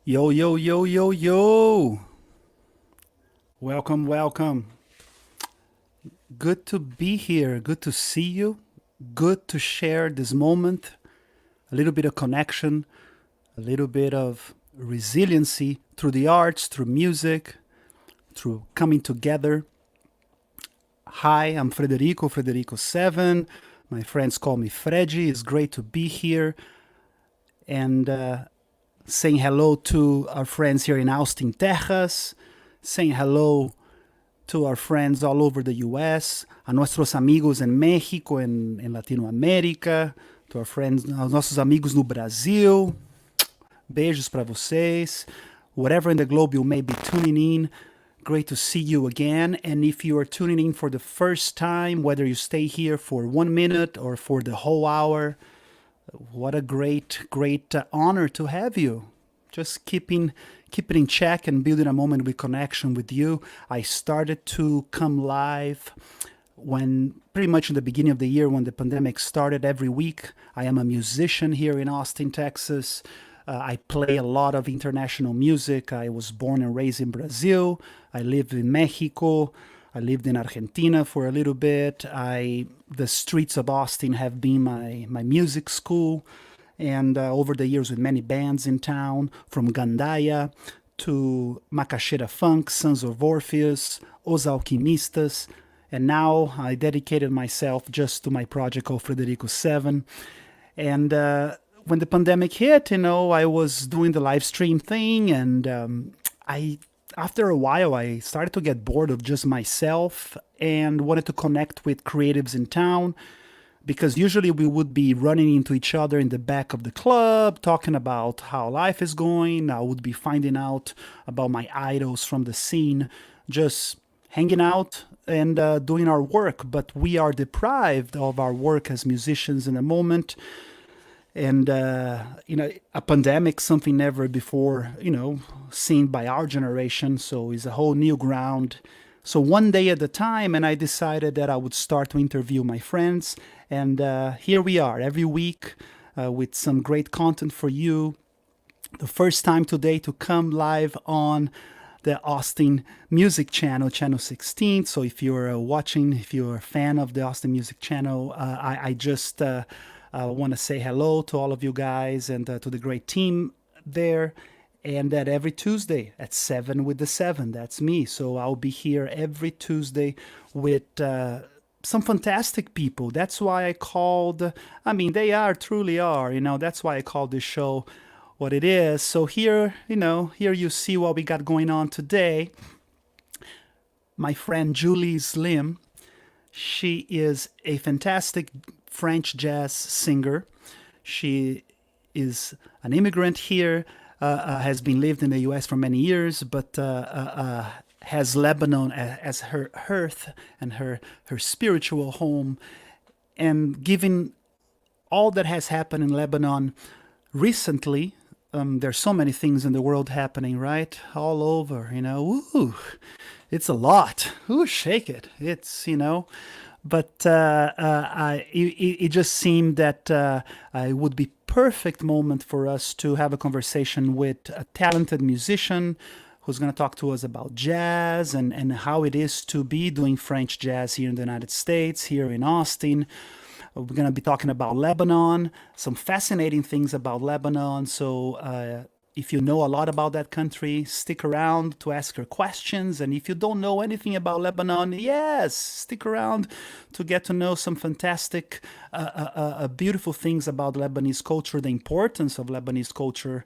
Yo, yo, yo, yo, yo. Welcome, welcome. Good to be here. Good to see you. Good to share this moment. A little bit of connection, a little bit of resiliency through the arts, through music, through coming together. Hi, I'm Frederico7. My friends call me Freddy. It's great to be here. And saying hello to our friends here in Austin, Texas. Saying hello to our friends all over the US, a nuestros amigos en México, en Latinoamérica, to our friends, aos nossos amigos no Brasil. Beijos para vocês. Whatever in the globe you may be tuning in, great to see you again. And if you are tuning in for the first time, whether you stay here for 1 minute or for the whole hour, what a great honor to have you. Just keep it in check and building a moment with connection with you. I started to come live when pretty much in the beginning of the year when the pandemic started every week. I am a musician here in Austin, Texas. I play a lot of international music. I was born and raised in Brazil. I lived in Mexico. I lived in Argentina for a little bit. The streets of Austin have been my music school, and over the years with many bands in town, from Gandaia to Macaxeira Funk, Sons of Orpheus, Os Alquimistas, and now I dedicated myself just to my project called Frederico7. And when the pandemic hit, I was doing the live stream thing, and I after a while I started to get bored of just myself and wanted to connect with creatives in town, because usually we would be running into each other in the back of the club talking about how life is going. I would be finding out about my idols from the scene, just hanging out and doing our work. But we are deprived of our work as musicians in the moment. And a pandemic, something never before seen by our generation, so it's a whole new ground. So one day at a time, and I decided that I would start to interview my friends, and here we are every week with some great content for you. The first time today to come live on the Austin Music Channel, Channel 16. So if you're watching, if you're a fan of the Austin Music Channel, I just want to say hello to all of you guys and to the great team there. And that every Tuesday at 7 with the 7, that's me. So I'll be here every Tuesday with some fantastic people. That's why they truly are, that's why I call this show what it is. So here you see what we got going on today. My friend Julie Slim, she is a fantastic French jazz singer. She is an immigrant here, has been lived in the U.S. for many years, but has Lebanon as her hearth and her spiritual home. And given all that has happened in Lebanon recently, there's so many things in the world happening, right? All over, Ooh, it's a lot. Ooh, shake it. But it just seemed that it would be perfect moment for us to have a conversation with a talented musician who's going to talk to us about jazz and how it is to be doing French jazz here in the United States, here in Austin. We're going to be talking about Lebanon, some fascinating things about Lebanon. So if you know a lot about that country, stick around to ask her questions. And if you don't know anything about Lebanon, yes, stick around to get to know some fantastic, beautiful things about Lebanese culture, the importance of Lebanese culture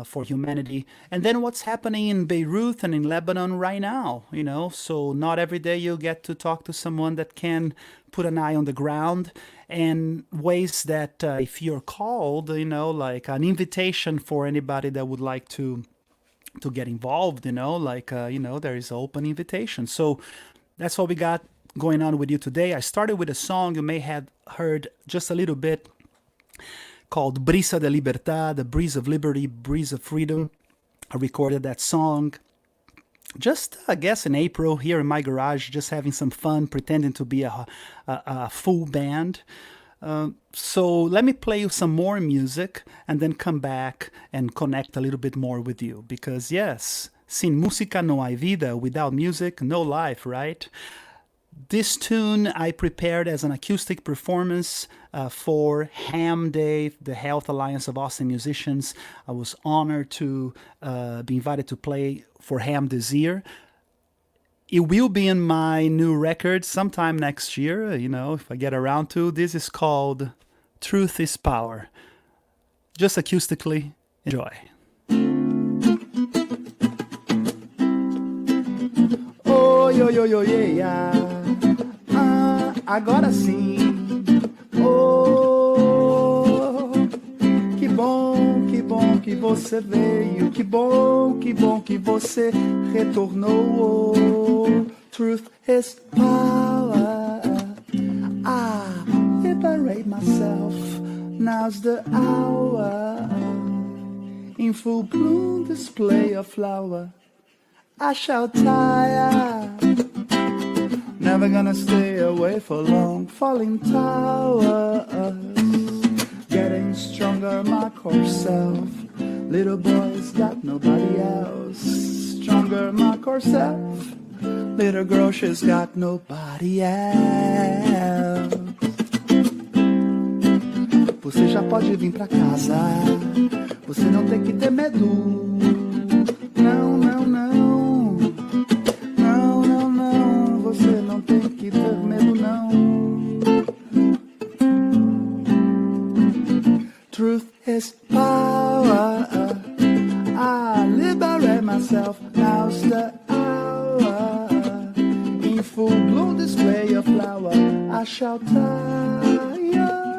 for humanity. And then what's happening in Beirut and in Lebanon right now, So not every day you get to talk to someone that can put an eye on the ground, and ways that if you're called, like an invitation for anybody that would like to get involved, there is an open invitation. So that's what we got going on with you today. I started with a song you may have heard just a little bit called Brisa de Libertad, the breeze of liberty, breeze of freedom. I recorded that song just, I guess, in April here in my garage, just having some fun, pretending to be a full band. So let me play you some more music and then come back and connect a little bit more with you. Because yes, sin música no hay vida, without music, no life, right? This tune I prepared as an acoustic performance for Ham Day, the Health Alliance of Austin Musicians. I was honored to be invited to play for Ham this year. It will be in my new record sometime next year, if I get around to. This is called Truth is Power. Just acoustically, enjoy. Oh, yo, yo, yo, yeah, yeah. Agora sim. Oh, que bom que você veio. Que bom que você retornou. Truth is power. I liberate myself. Now's the hour. In full bloom display of flower. I shall tire. Never gonna stay away for long. Falling towers. Getting stronger, my core self. Little boy's got nobody else. Stronger, my core self. Little girl, she's got nobody else. Você já pode vir pra casa. Você não tem que ter medo. Não, não, não. Não, não, não. Você não tem que ter medo, não. Truth is power. I liberate myself. Now's the hour. In full bloom display of flower. I shall tire.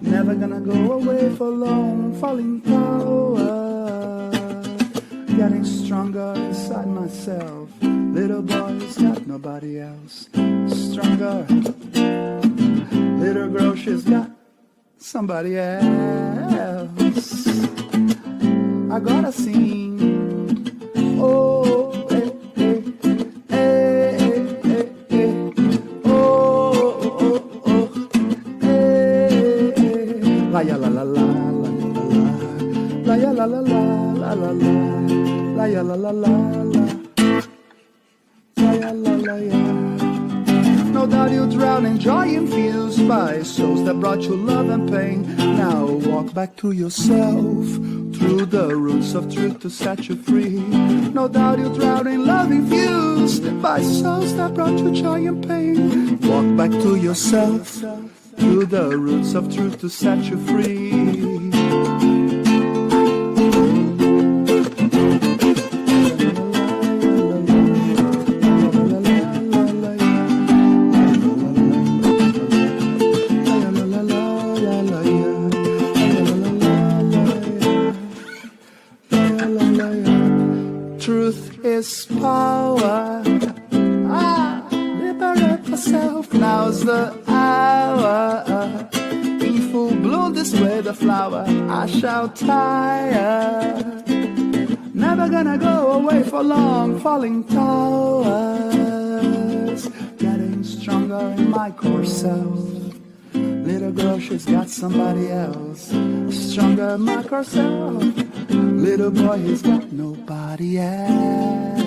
Never gonna go away for long. Falling power. Getting stronger inside myself. Little boy's got nobody else. Stronger. Little girl, she's got somebody else. Agora sim. Oh, la ya la la la la la ya la la la la la la ya la la la la ya la la ya. No doubt you drown in joy infused by souls that brought you love and pain. Now walk back to yourself through the roots of truth to set you free. No doubt you drown in love infused by souls that brought you joy and pain. Walk back to yourself through the roots of truth to set you free. Truth is power. Liberate yourself. Now's the hour. In full bloom display the flower. I shall tire. Never gonna go away for long. Falling towers. Getting stronger in my core self. Little girl, she's got somebody else. Stronger in my core self. Little boy, he's got nobody else.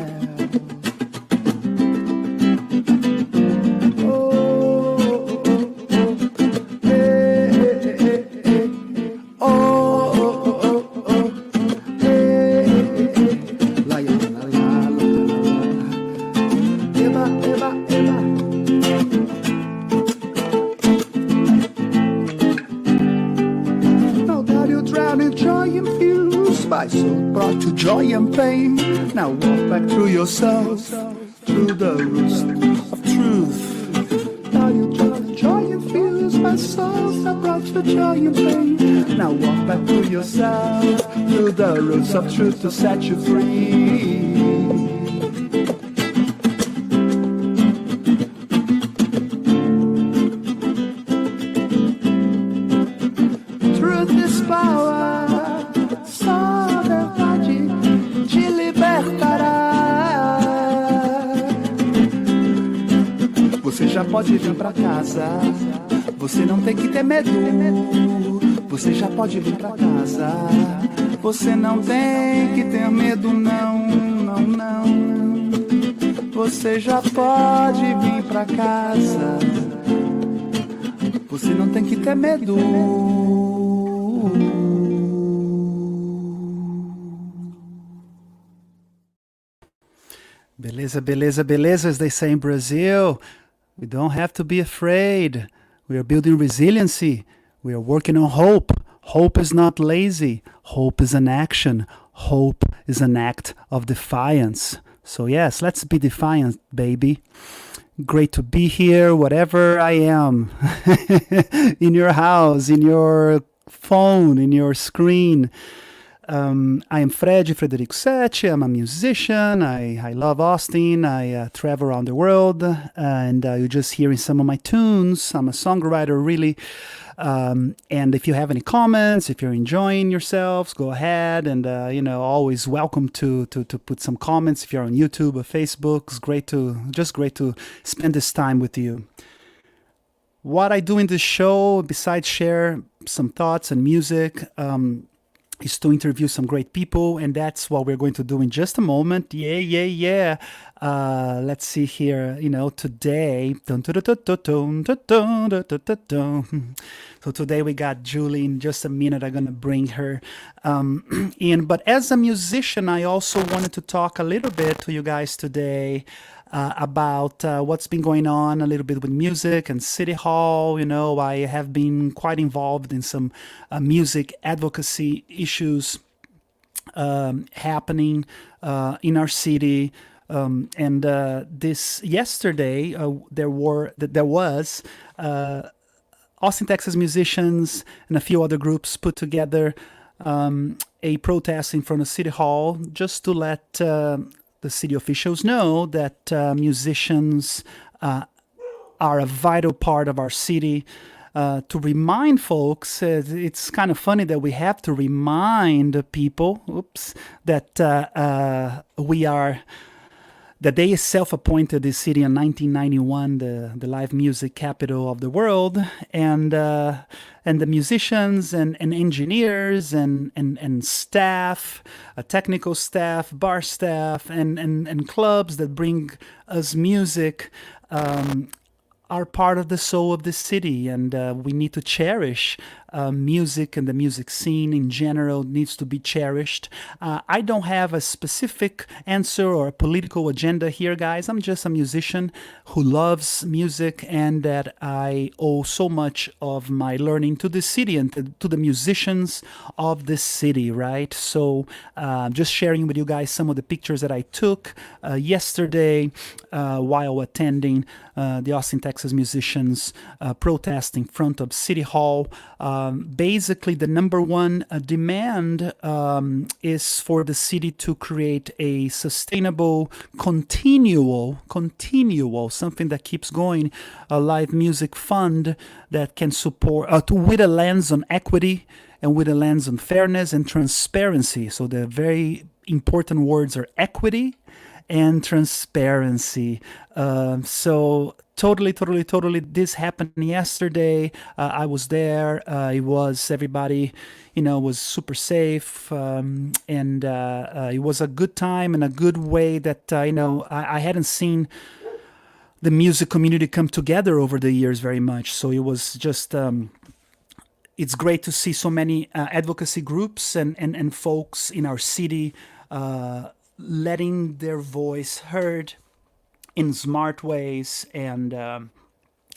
Brought you joy and pain. Now walk back through yourself, through the roots of truth. Now you brought joy infused by souls that brought you joy and pain. Now walk back through yourself, through the roots of truth to set you free. Truth is power. Você já pode vir pra casa. Você não tem que ter medo, você já pode vir pra casa. Você não tem que ter medo, não, não, não. Você já pode vir pra casa. Você não tem que ter medo. Beleza, beleza, beleza, as they say in Brazil. We don't have to be afraid. We are building resiliency. We are working on hope. Hope is not lazy. Hope is an action. Hope is an act of defiance. So yes, let's be defiant, baby. Great to be here, whatever I am. In your house, in your phone, in your screen. I am Frederico7. I'm a musician. I love Austin. I travel around the world. And you're just hearing some of my tunes. I'm a songwriter, really. And if you have any comments, if you're enjoying yourselves, go ahead. And, always welcome to put some comments if you're on YouTube or Facebook. It's great to spend this time with you. What I do in this show, besides share some thoughts and music, is to interview some great people, and that's what we're going to do in just a moment. Yeah. Let's see here. Today. So today we got Julie. In just a minute, I'm gonna bring her in. But as a musician, I also wanted to talk a little bit to you guys today. About what's been going on a little bit with music and City Hall. I have been quite involved in some music advocacy issues happening in our city. And this yesterday, there was Austin, Texas musicians and a few other groups put together a protest in front of City Hall just to let the city officials know that musicians are a vital part of our city. To remind folks, it's kind of funny that we have to remind people, that that they self-appointed this city in 1991, the live music capital of the world, and the musicians and engineers and staff, technical staff, bar staff, and clubs that bring us music are part of the soul of the city, and we need to cherish music, and the music scene in general needs to be cherished. I don't have a specific answer or a political agenda here, guys. I'm just a musician who loves music, and that I owe so much of my learning to the city and to the musicians of this city, right? So just sharing with you guys some of the pictures that I took yesterday while attending the Austin, Texas musicians protest in front of City Hall. Basically, the number one demand is for the city to create a sustainable, continual, something that keeps going, a live music fund that can support, with a lens on equity and with a lens on fairness and transparency. So the very important words are equity and transparency. So totally, this happened yesterday. I was there. Everybody, was super safe. And it was a good time and a good way that, I hadn't seen the music community come together over the years very much. So it was just, it's great to see so many advocacy groups and folks in our city letting their voice heard in smart ways, and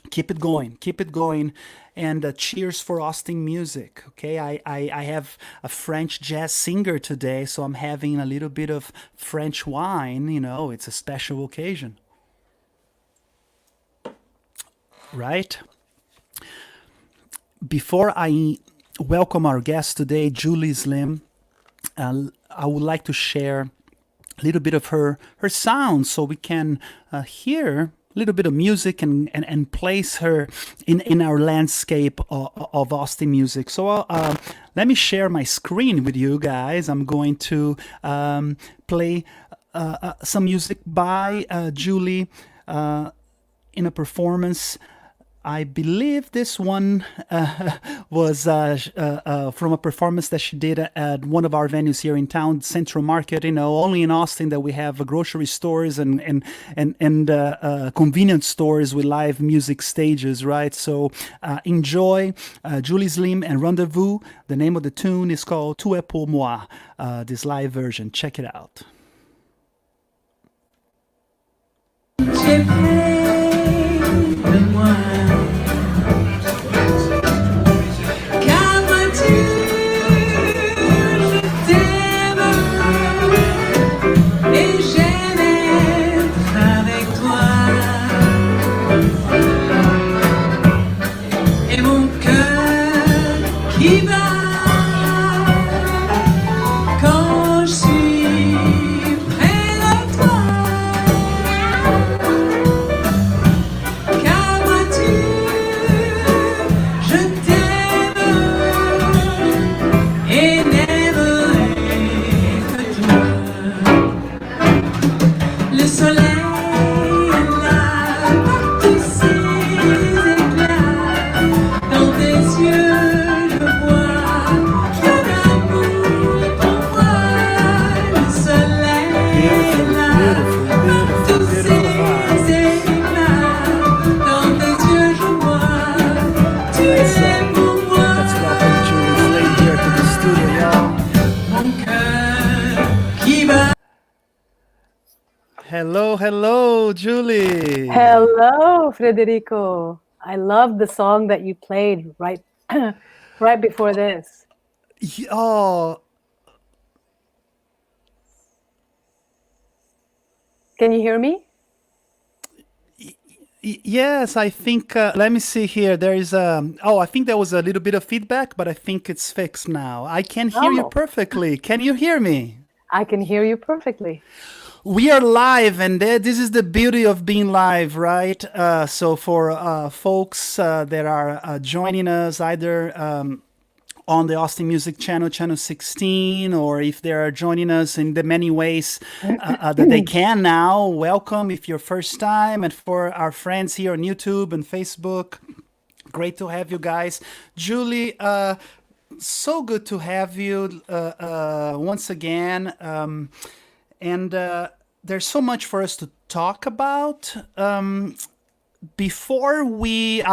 keep it going, and cheers for Austin music. Okay, I have a French jazz singer today, so I'm having a little bit of French wine. It's a special occasion, right? Before I welcome our guest today, Julie Slim, I would like to share a little bit of her sound, so we can hear a little bit of music and place her in our landscape of Austin music. So let me share my screen with you guys. I'm going to play some music by Julie in a performance I believe this one was from a performance that she did at one of our venues here in town, Central Market. Only in Austin that we have grocery stores and convenience stores with live music stages, right? So enjoy Julie Slim and Rendezvous. The name of the tune is called Tuepo Moi. This live version, check it out. J'ai fait de moi. Car vois-tu, je t'aime et j'aime être avec toi. Et mon cœur qui bat quand je suis près de toi. Car vois-tu, je t'aime et n'aimerai que toi. Le soleil est là, par tous ses éclats. Dans tes yeux, je vois de l'amour pour moi. Le soleil est là, par tous ses éclats. Dans tes yeux, je vois, tu es pour moi. Let's welcome Julie Slim here to the studio, y'all. Mon cœur qui bat. Hello, Julie. Hello, Frederico. I love the song that you played right right before this. Oh, Can you hear me? yes, I think, let me see here. There is I think there was a little bit of feedback, but I think it's fixed now. I can hear you Oh. perfectly. Can you hear me? I can hear you perfectly. We are live, and this is the beauty of being live, right? So for folks that are joining us either on the Austin Music Channel, Channel 16, or if they are joining us in the many ways that they can now, welcome if you're first time. And for our friends here on YouTube and Facebook, great to have you guys. Julie, so good to have you once again. And there's so much for us to talk about. I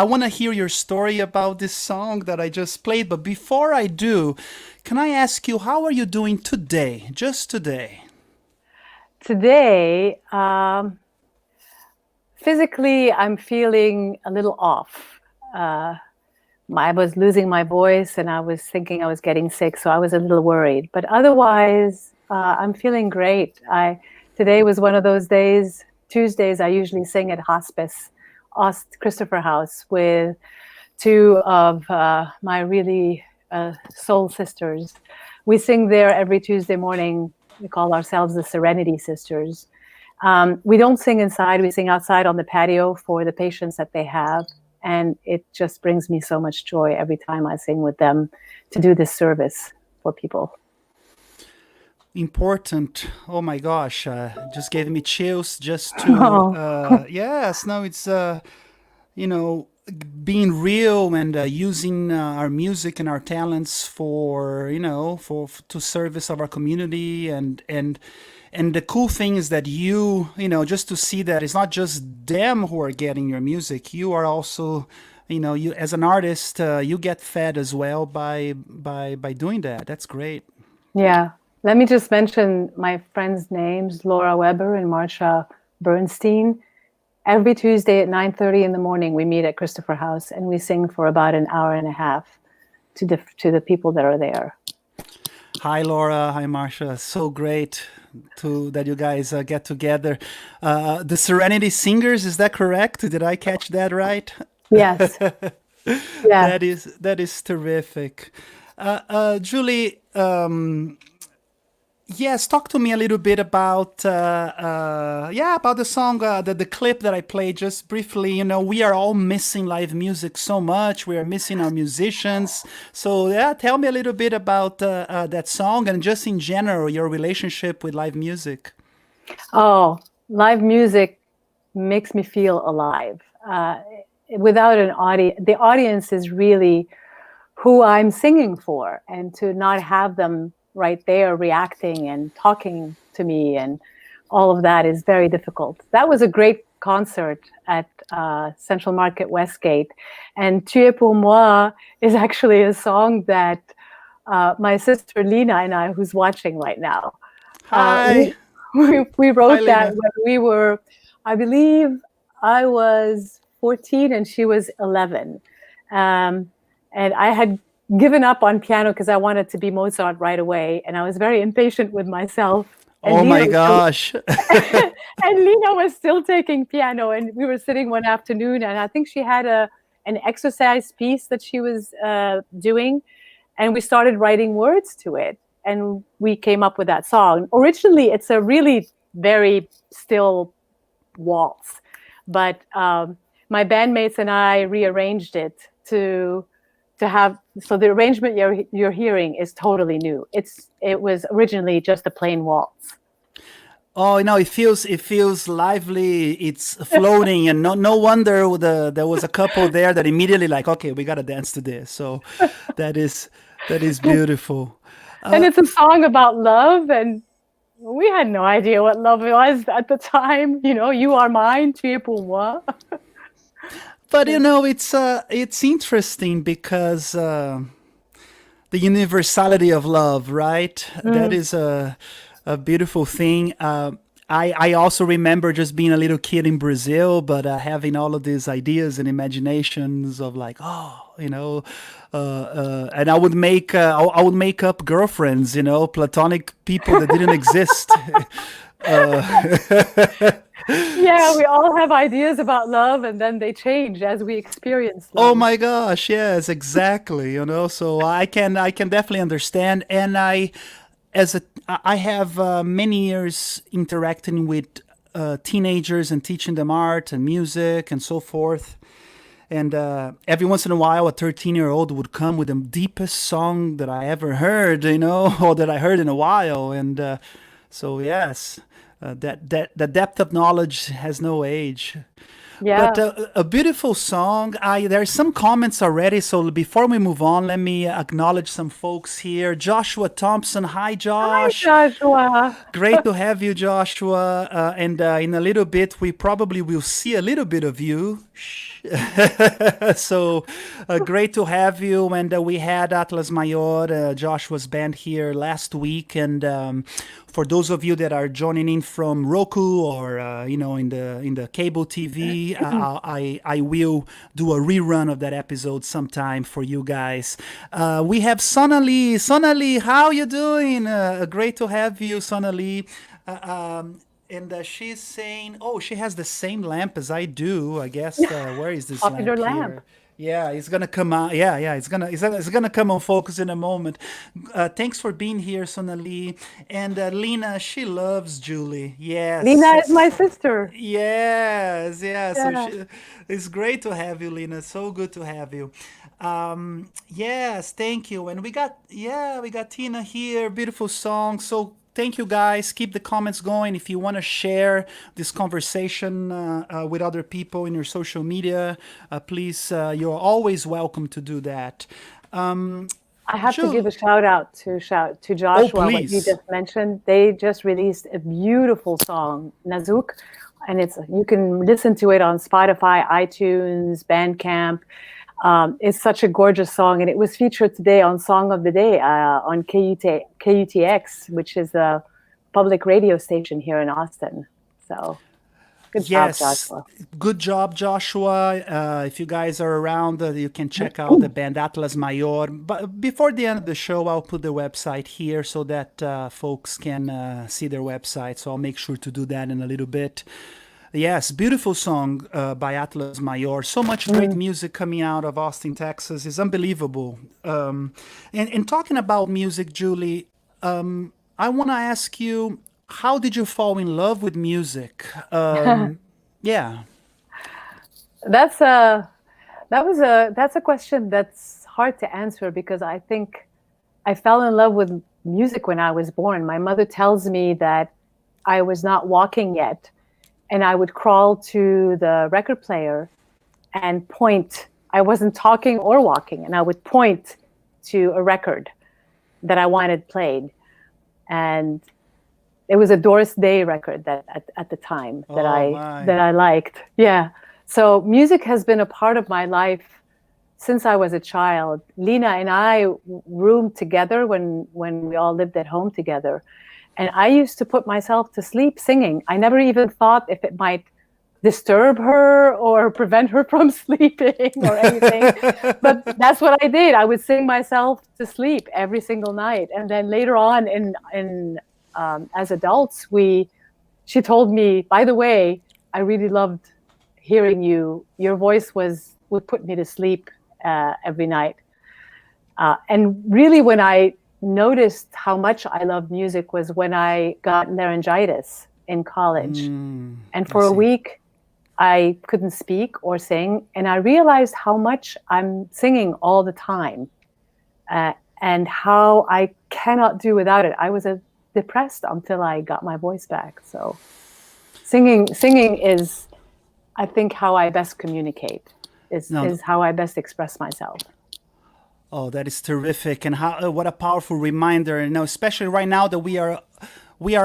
want to hear your story about this song that I just played. But before I do, can I ask you, how are you doing today? Just today? Today, physically, I'm feeling a little off. I was losing my voice and I was thinking I was getting sick, so I was a little worried. But otherwise, I'm feeling great. Today was one of those days. Tuesdays, I usually sing at Hospice, Christopher House, with two of my really soul sisters. We sing there every Tuesday morning. We call ourselves the Serenity Sisters. We don't sing inside. We sing outside on the patio for the patients that they have. And it just brings me so much joy every time I sing with them to do this service for people. Important. Oh my gosh, just gave me chills just to, yes, no, it's, being real and using our music and our talents for to service of our community and the cool thing is that just to see that it's not just them who are getting your music, you are also you as an artist, you get fed as well by doing that. That's great. Yeah. Let me just mention my friends' names, Laura Weber and Marsha Bernstein. Every Tuesday at 9:30 in the morning, we meet at Christopher House and we sing for about an hour and a half to the people that are there. Hi, Laura. Hi, Marsha. So great that you guys get together. The Serenity Singers, is that correct? Did I catch that right? Yes. Yeah. That is terrific. Julie, yes, talk to me a little bit about about the song, the clip that I played just briefly. We are all missing live music so much. We are missing our musicians. So tell me a little bit about that song and just in general your relationship with live music. Oh, live music makes me feel alive. without an audience, the audience is really who I'm singing for, and to not have them right there reacting and talking to me and all of that is very difficult. That was a great concert at Central Market Westgate, and Tuepo Moi is actually a song that my sister Lina and I, who's watching right now, Hi. we Hi, wrote that Lena. when we were, I believe I was 14 and she was 11. And I had given up on piano because I wanted to be Mozart right away. And I was very impatient with myself. And Oh my gosh. and Lena was still taking piano. And we were sitting one afternoon, and I think she had an exercise piece that she was doing. And we started writing words to it. And we came up with that song. Originally, it's a really very still waltz. But my bandmates and I rearranged it to have, so the arrangement you're hearing is totally new. It was originally just a plain waltz. Oh no, it feels lively. It's floating, and no wonder there was a couple there that immediately like, okay, we gotta dance to this. So that is beautiful. And it's a song about love, and we had no idea what love was at the time. You know, you are mine, Tuepo Moi. But it's interesting because the universality of love, right? That is a beautiful thing. I also remember just being a little kid in Brazil, but having all of these ideas and imaginations of like, oh, and I would make up girlfriends, platonic people that didn't exist. Yeah, we all have ideas about love, and then they change as we experience love. Oh my gosh, yes, exactly. So I can definitely understand, and I have many years interacting with teenagers and teaching them art and music and so forth. And every once in a while, a 13-year-old would come with the deepest song that I ever heard, or that I heard in a while. And so, yes, that the depth of knowledge has no age. Yeah. But a beautiful song. There's some comments already. So before we move on, let me acknowledge some folks here. Joshua Thompson. Hi, Hi, Josh. Joshua. Great to have you, Joshua. And in a little bit, we probably will see a little bit of you. So great to have you. And we had Atlas Mayor, Joshua's band here last week. And for those of you that are joining in from Roku or in the cable TV, I will do a rerun of that episode sometime for you guys. We have Sonali. Sonali, how you doing? Great to have you, Sonali. And she's saying, oh, she has the same lamp as I do. I guess. Where is this Popular lamp lamp. here? Yeah, it's gonna come out. Yeah, it's gonna come on focus in a moment. Thanks for being here, Sonali. And Lena, she loves Julie. Yes. Lena is my sister. Yes, yeah. So Yeah. it's great to have you, Lena. So good to have you. Yes, thank you. And we got Tina here. Beautiful song. So thank you guys. Keep the comments going. If you want to share this conversation with other people in your social media, please, you're always welcome to do that. I have to Julie. give a shout out to Joshua, what you please. just mentioned. They just released a beautiful song, Nazook, and you can listen to it on Spotify, iTunes, Bandcamp. It's such a gorgeous song, and it was featured today on Song of the Day on KUTX, which is a public radio station here in Austin. So good job, Joshua. Good job, Joshua. If you guys are around, you can check out the band Atlas Mayor. But before the end of the show, I'll put the website here so that folks can see their website. So I'll make sure to do that in a little bit. Yes, beautiful song by Atlas Mayor. So much great music coming out of Austin, Texas. It's unbelievable. And talking about music, Julie, I want to ask you, how did you fall in love with music? Yeah. That's a question that's hard to answer, because I think I fell in love with music when I was born. My mother tells me that I was not walking yet, and I would crawl to the record player and point. I wasn't talking or walking, and I would point to a record that I wanted played. And it was a Doris Day record that at the time that I liked. Yeah. So music has been a part of my life since I was a child. Lena and I roomed together when we all lived at home together. And I used to put myself to sleep singing. I never even thought if it might disturb her or prevent her from sleeping or anything. But that's what I did. I would sing myself to sleep every single night. And then later on as adults, she told me, by the way, I really loved hearing you. Your voice would put me to sleep every night. And really when I noticed how much I loved music was when I got laryngitis in college. And for a week, I couldn't speak or sing. And I realized how much I'm singing all the time and how I cannot do without it. I was depressed until I got my voice back. So singing is, I think, how I best communicate, is how I best express myself. Oh, that is terrific. And what a powerful reminder, especially right now that we are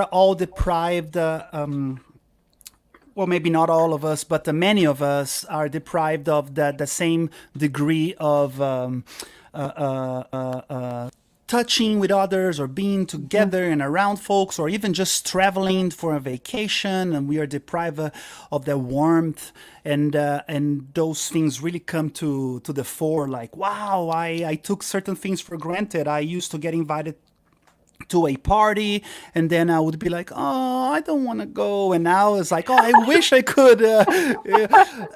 all deprived, well, maybe not all of us, but many of us are deprived of the same degree of touching with others or being together and around folks, or even just traveling for a vacation, and we are deprived of the warmth, and those things really come to the fore. Like, wow, I took certain things for granted. I used to get invited to a party, and then I would be like, oh, I don't want to go, and now it's like, oh, I wish I could,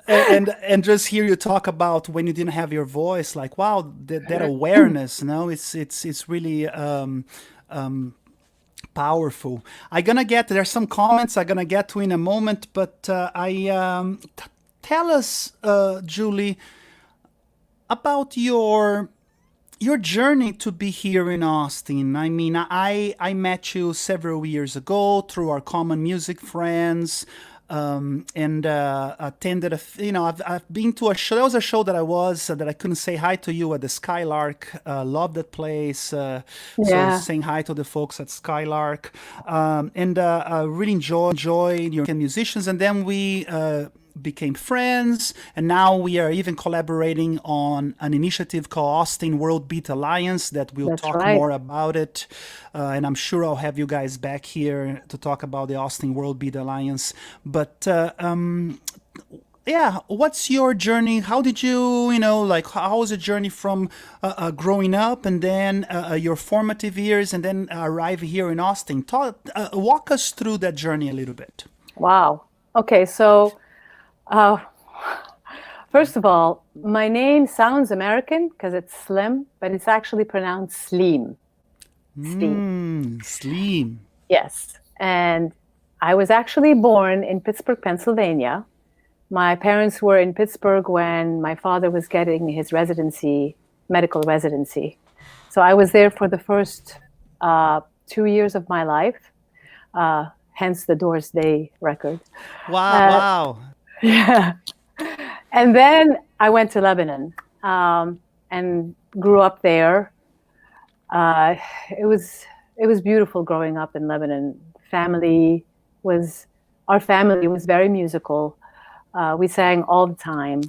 and just hear you talk about when you didn't have your voice, like, wow, that awareness, it's really powerful. There's some comments I'm gonna get to in a moment, but tell us, Julie, about your journey to be here in Austin. I mean, I met you several years ago through our common music friends, and attended I've been to a show. There was a show that I couldn't say hi to you at the Skylark. Love that place. So saying hi to the folks at Skylark, and I really enjoyed your musicians, and then we became friends, and now we are even collaborating on an initiative called Austin World Beat Alliance that we'll talk more about it, and I'm sure I'll have you guys back here to talk about the Austin World Beat Alliance. But what's your journey? How did you, how was the journey from growing up, and then your formative years, and then arrive here in Austin? Walk us through that journey a little bit. Wow. Okay, so first of all, my name sounds American because it's Slim, but it's actually pronounced Sleem. Sleem. Yes. And I was actually born in Pittsburgh, Pennsylvania. My parents were in Pittsburgh when my father was getting his medical residency. So I was there for the first 2 years of my life, hence the Doris Day record. Wow. Yeah. And then I went to Lebanon and grew up there. It was beautiful growing up in Lebanon. Our family was very musical. We sang all the time,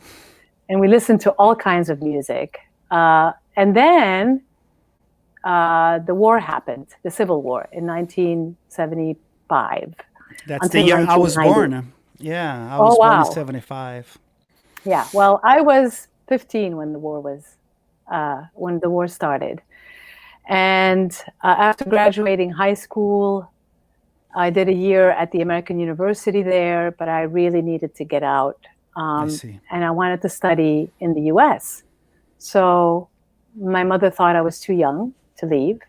and we listened to all kinds of music. And then the war happened, the Civil War in 1975. That's the year I was born. Yeah, I was born in 75. Yeah, well, I was 15 when the war started. And after graduating high school, I did a year at the American University there, but I really needed to get out. I see. And I wanted to study in the US. So my mother thought I was too young to leave,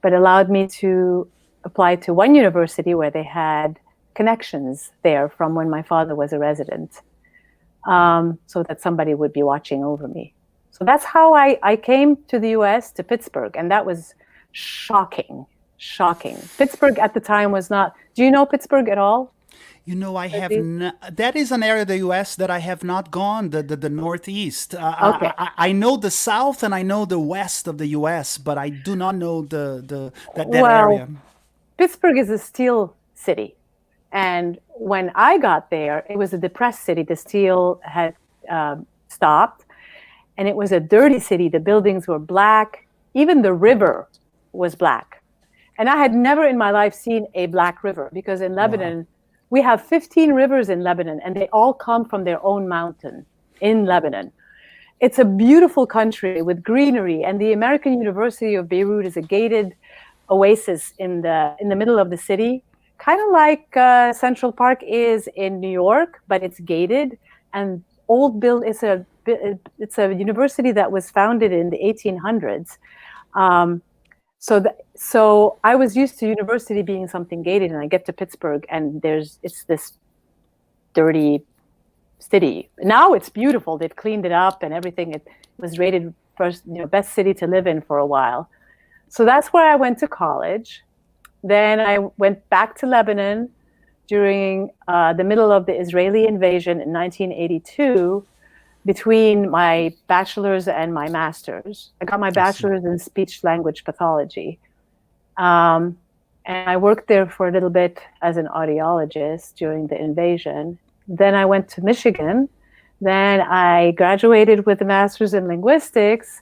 but allowed me to apply to one university where they had connections there from when my father was a resident, so that somebody would be watching over me. So that's how I came to the US, to Pittsburgh, and that was shocking. Pittsburgh at the time was not, do you know Pittsburgh at all? You know, I So have that is an area of the U.S. that I have not gone. The Northeast. okay. I know the South and I know the West of the U.S., but I do not know that Well, area. Pittsburgh is a steel city. And when I got there, it was a depressed city. The steel had stopped, and it was a dirty city. The buildings were black. Even the river was black. And I had never in my life seen a black river because in Wow. Lebanon, we have 15 rivers in Lebanon, and they all come from their own mountain in Lebanon. It's a beautiful country with greenery, and the American University of Beirut is a gated oasis in the middle of the city, kind of like Central Park is in New York, but it's gated and old build. It's a university that was founded in the 1800s. Um, so I was used to university being something gated, and I get to Pittsburgh, and it's this dirty city. Now it's beautiful. They've cleaned it up and everything. It was rated first, best city to live in for a while. So that's where I went to college. Then I went back to Lebanon during the middle of the Israeli invasion in 1982 between my bachelor's and my master's. I got my I see. bachelor's in speech language pathology. Um, and I worked there for a little bit as an audiologist during the invasion. Then I went to Michigan. Then I graduated with a master's in linguistics.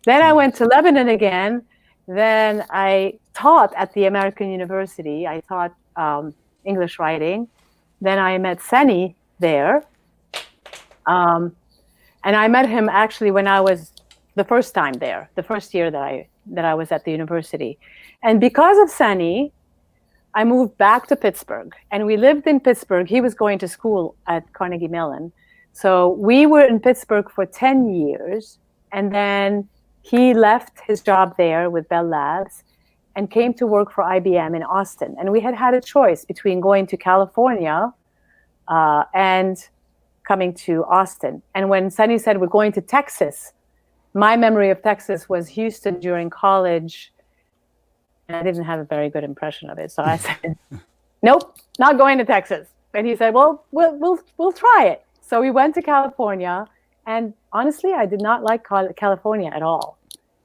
Then I went to Lebanon again. Then I taught at the American University. I taught English writing. Then I met Seni there. And I met him actually when I was the first time there, the first year that I was at the university. And because of Seni, I moved back to Pittsburgh, and we lived in Pittsburgh. He was going to school at Carnegie Mellon. So we were in Pittsburgh for 10 years, and then he left his job there with Bell Labs and came to work for IBM in Austin. And we had a choice between going to California and coming to Austin. And when Sunny said we're going to Texas, my memory of Texas was Houston during college, and I didn't have a very good impression of it. So I said, "Nope, not going to Texas." And he said, "Well, we'll try it." So we went to California, and honestly, I did not like California at all.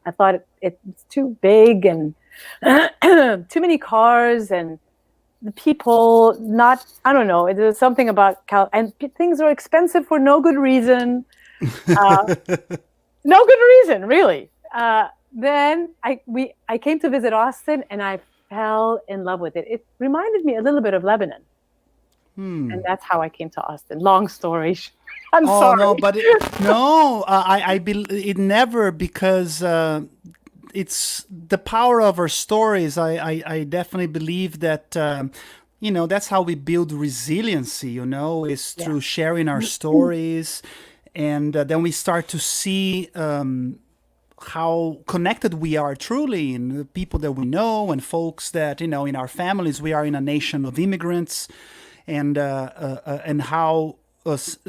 I thought it's too big and too many cars, and the people I don't know. There was something about and things are expensive for no good reason. No good reason, really. Then I came to visit Austin, and I fell in love with it. It reminded me a little bit of Lebanon, and that's how I came to Austin. Long story. I'm Oh no, sorry. but no, it never, because it's the power of our stories. I definitely believe that that's how we build resiliency. Is Yeah. through sharing our stories, and then we start to see how connected we are truly in the people that we know and folks that in our families. We are in a nation of immigrants, and how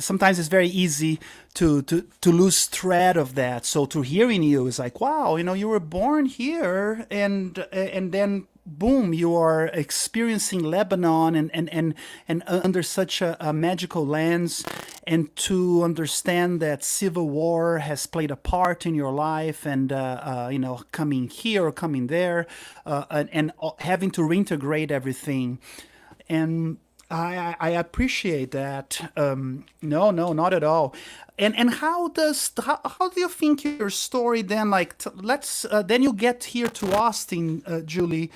sometimes it's very easy to lose thread of that. So to hearing you is like, wow, you were born here, and then boom, you are experiencing Lebanon, and under such a magical lens, and to understand that civil war has played a part in your life, and coming here or coming there, and having to reintegrate everything. And I appreciate that. No, not at all. And how do you think your story then, like, let's then you get here to Austin, Julie.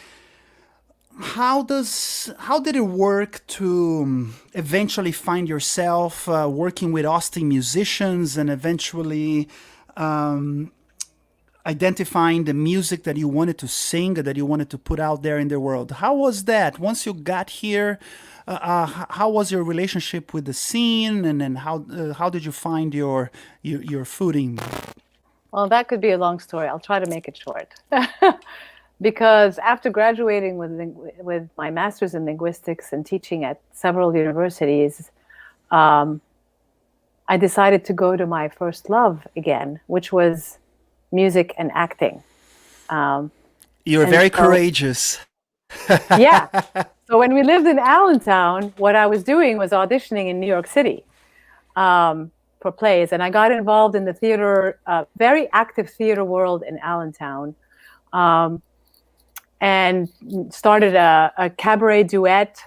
How did it work to eventually find yourself working with Austin musicians, and eventually identifying the music that you wanted to sing, that you wanted to put out there in the world? How was that once you got here? How was your relationship with the scene, and then how did you find your footing? Well, that could be a long story. I'll try to make it short. Because after graduating with my master's in linguistics and teaching at several universities, I decided to go to my first love again, which was music and acting. You're And very so, courageous. yeah. So when we lived in Allentown, what I was doing was auditioning in New York City for plays, and I got involved in the theater, very active theater world in Allentown, and started a cabaret duet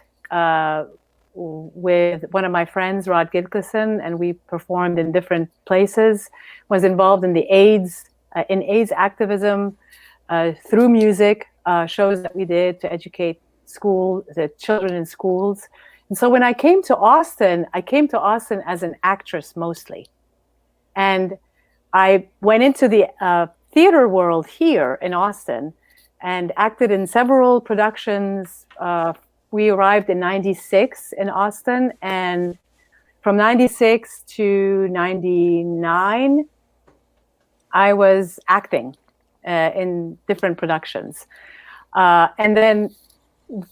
with one of my friends, Rod Gilkison, and we performed in different places. Was involved in the AIDS activism through music, shows that we did to educate the children in schools. And so when I came to Austin as an actress mostly, and I went into the theater world here in Austin and acted in several productions. We arrived in 96 in Austin, and from 96 to 99, I was acting in different productions. And then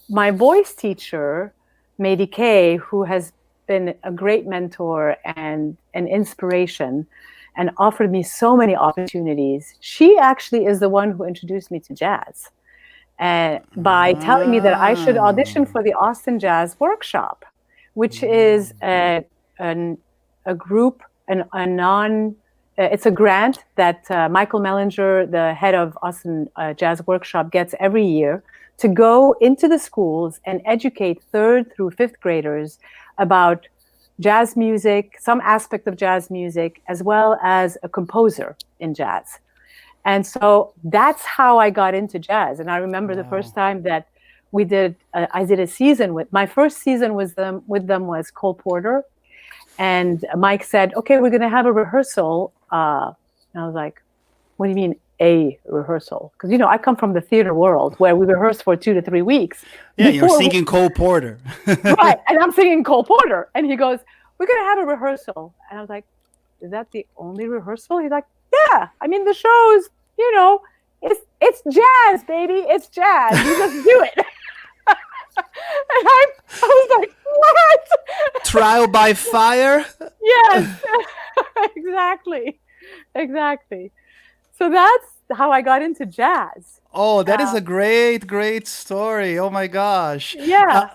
my voice teacher, Mady Kay, who has been a great mentor and an inspiration and offered me so many opportunities, she actually is the one who introduced me to jazz. By telling me that I should audition for the Austin Jazz Workshop, which is a group, it's a grant that Michael Mellinger, the head of Austin Jazz Workshop, gets every year to go into the schools and educate 3rd through 5th graders about jazz music, some aspect of jazz music, as well as a composer in jazz. And so that's how I got into jazz. And I remember the first time that I did a season my first season with them was Cole Porter. And Mike said, okay, we're going to have a rehearsal. And I was like, what do you mean a rehearsal? Because, I come from the theater world where we rehearse for 2 to 3 weeks. Yeah, you're singing Cole Porter. Right. And I'm singing Cole Porter. And he goes, we're going to have a rehearsal. And I was like, is that the only rehearsal? He's like, yeah. I mean, the show's, it's jazz, baby. It's jazz. You just do it. And I was like, what? Trial by fire? Yes, exactly. So that's how I got into jazz. Oh, that is a great story. Oh my gosh. Yeah.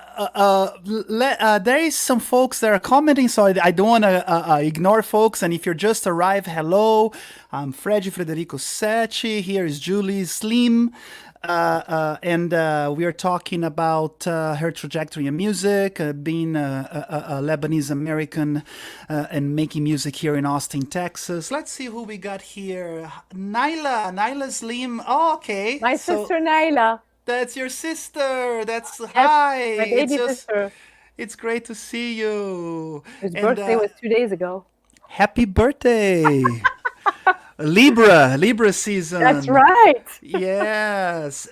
There is some folks that are commenting, so I don't want to ignore folks. And if you're just arrived, hello. I'm Frederico7. Here is Julie Slim. And we are talking about her trajectory in music, being a Lebanese-American and making music here in Austin, Texas. Let's see who we got here. Naila Slim. Oh, okay. My sister Naila. That's your sister. Hi. My baby sister. It's great to see you. His birthday was 2 days ago. Happy birthday. Libra season. That's right. Yes.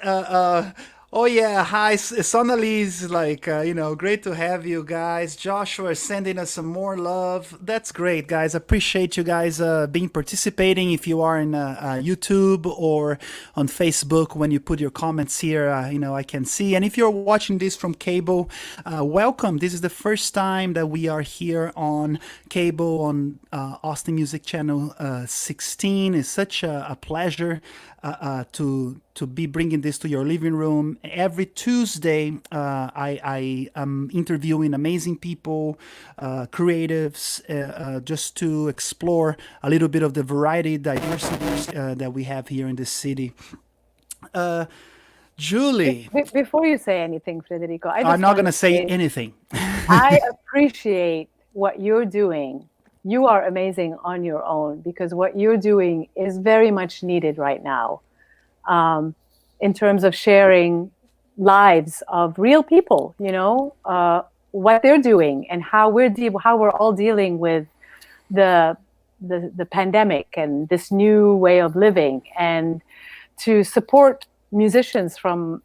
Oh yeah. Hi, Sonali's great to have you guys. Joshua is sending us some more love. That's great, guys. Appreciate you guys being participating. If you are in YouTube or on Facebook, when you put your comments here, I can see. And if you're watching this from cable, welcome. This is the first time that we are here on cable on Austin Music Channel 16. It's such a pleasure to be bringing this to your living room. Every Tuesday, I am interviewing amazing people, creatives, just to explore a little bit of the variety, diversity that we have here in this city. Julie. Before you say anything, Federico, I'm not going to say anything. I appreciate what you're doing. You are amazing on your own, because what you're doing is very much needed right now, in terms of sharing lives of real people, what they're doing and how we're all dealing with the pandemic and this new way of living, and to support musicians from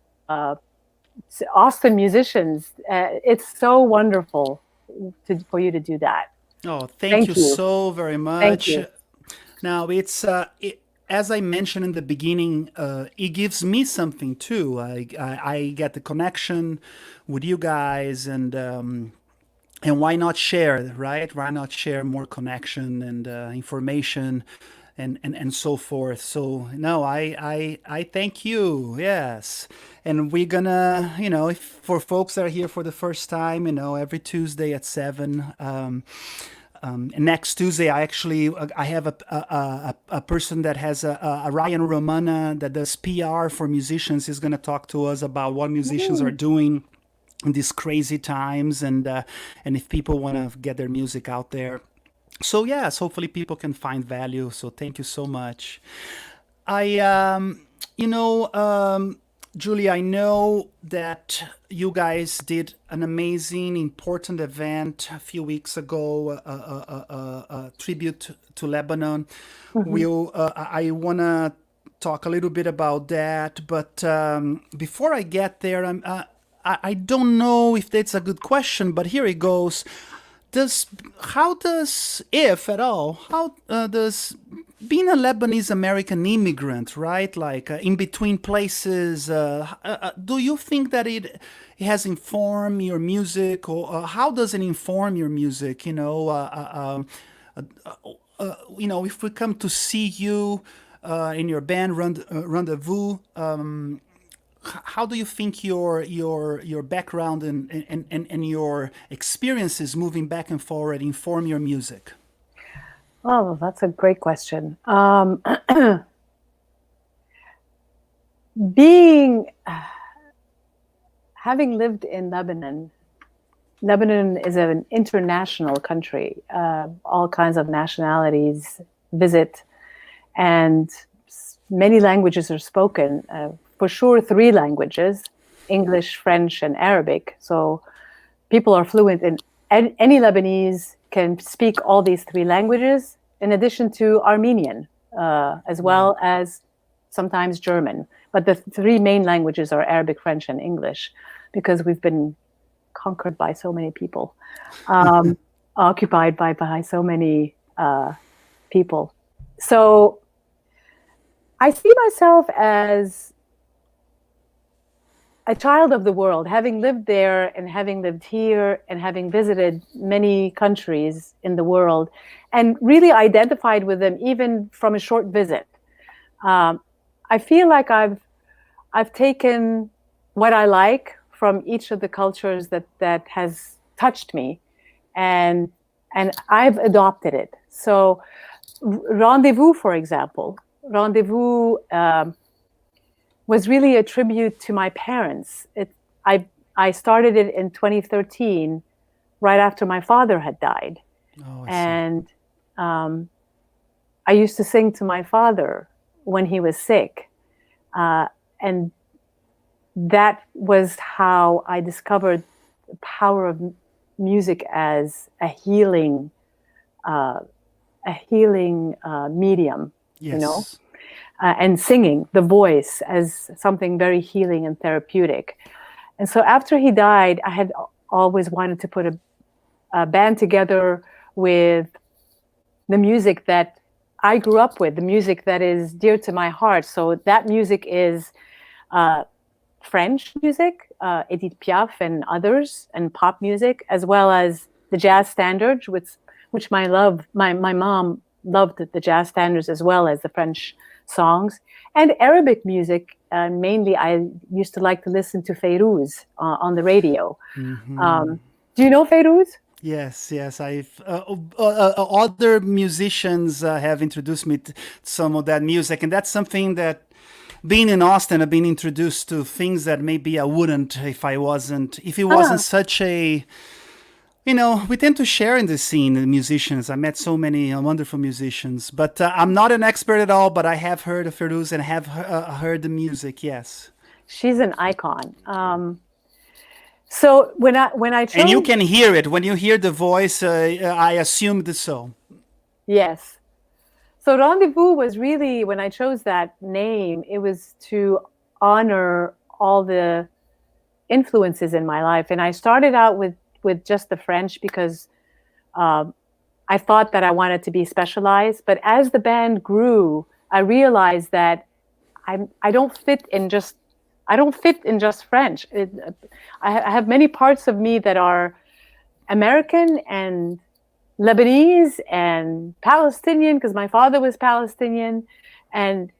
Austin musicians. It's so wonderful for you to do that. Oh, thank you so very much. Thank you. Now, it's as I mentioned in the beginning, it gives me something too. I get the connection with you guys, and why not share, right? Why not share more connection and information and so forth. So no, I thank you. Yes, and we're gonna, if for folks that are here for the first time, every Tuesday at 7. And next Tuesday, I have a person that has a Ryan Romana that does PR for musicians. Is going to talk to us about what musicians are doing in these crazy times, and if people want to get their music out there. So yes, hopefully people can find value. So thank you so much. I you know Julie, I know that you guys did an amazing, important event a few weeks ago, a tribute to Lebanon. I want to talk a little bit about that, but before I get there, I don't know if that's a good question, but here it goes. If at all, how does being a Lebanese-American immigrant, right, like in between places, do you think that it has informed your music, or how does it inform your music? If we come to see you in your band Rendezvous, how do you think your background and your experiences moving back and forward inform your music? Oh, that's a great question. Having lived in Lebanon, Lebanon is an international country. All kinds of nationalities visit, and many languages are spoken. For sure, 3 languages: English, French, and Arabic. So people are fluent in any Lebanese can speak all these 3 languages, in addition to Armenian, as well as sometimes German. But the 3 main languages are Arabic, French, and English, because we've been conquered by so many people, occupied by so many people. So I see myself as a child of the world, having lived there and having lived here and having visited many countries in the world, and really identified with them even from a short visit. I feel like I've taken what I like from each of the cultures that has touched me, and I've adopted it. So Rendezvous, for example, was really a tribute to my parents. I started it in 2013, right after my father had died. Oh, I see. And I used to sing to my father when he was sick. And that was how I discovered the power of music as a healing medium, Yes. And singing, the voice, as something very healing and therapeutic. And so after he died, I had always wanted to put a band together with the music that I grew up with, the music that is dear to my heart. So that music is French music, Edith Piaf and others, and pop music, as well as the jazz standards, which my mom loved the jazz standards as well as the French songs, and Arabic music. Mainly, I used to like to listen to Fayrouz on the radio. Mm-hmm. Do you know Fayrouz? Yes, yes. Other musicians have introduced me to some of that music, and that's something that, being in Austin, I've been introduced to things that maybe I wouldn't if it wasn't such a. We tend to share in the scene, the musicians. I met so many wonderful musicians, but I'm not an expert at all, but I have heard of Ferouz and have heard the music, yes. She's an icon. So when I chose, And you can hear it. When you hear the voice, I assumed so. Yes. So Rendezvous was really, when I chose that name, it was to honor all the influences in my life. And I started out with just the French because I thought that I wanted to be specialized. But as the band grew, I realized that I don't fit in just French. I have many parts of me that are American and Lebanese and Palestinian, because my father was Palestinian, and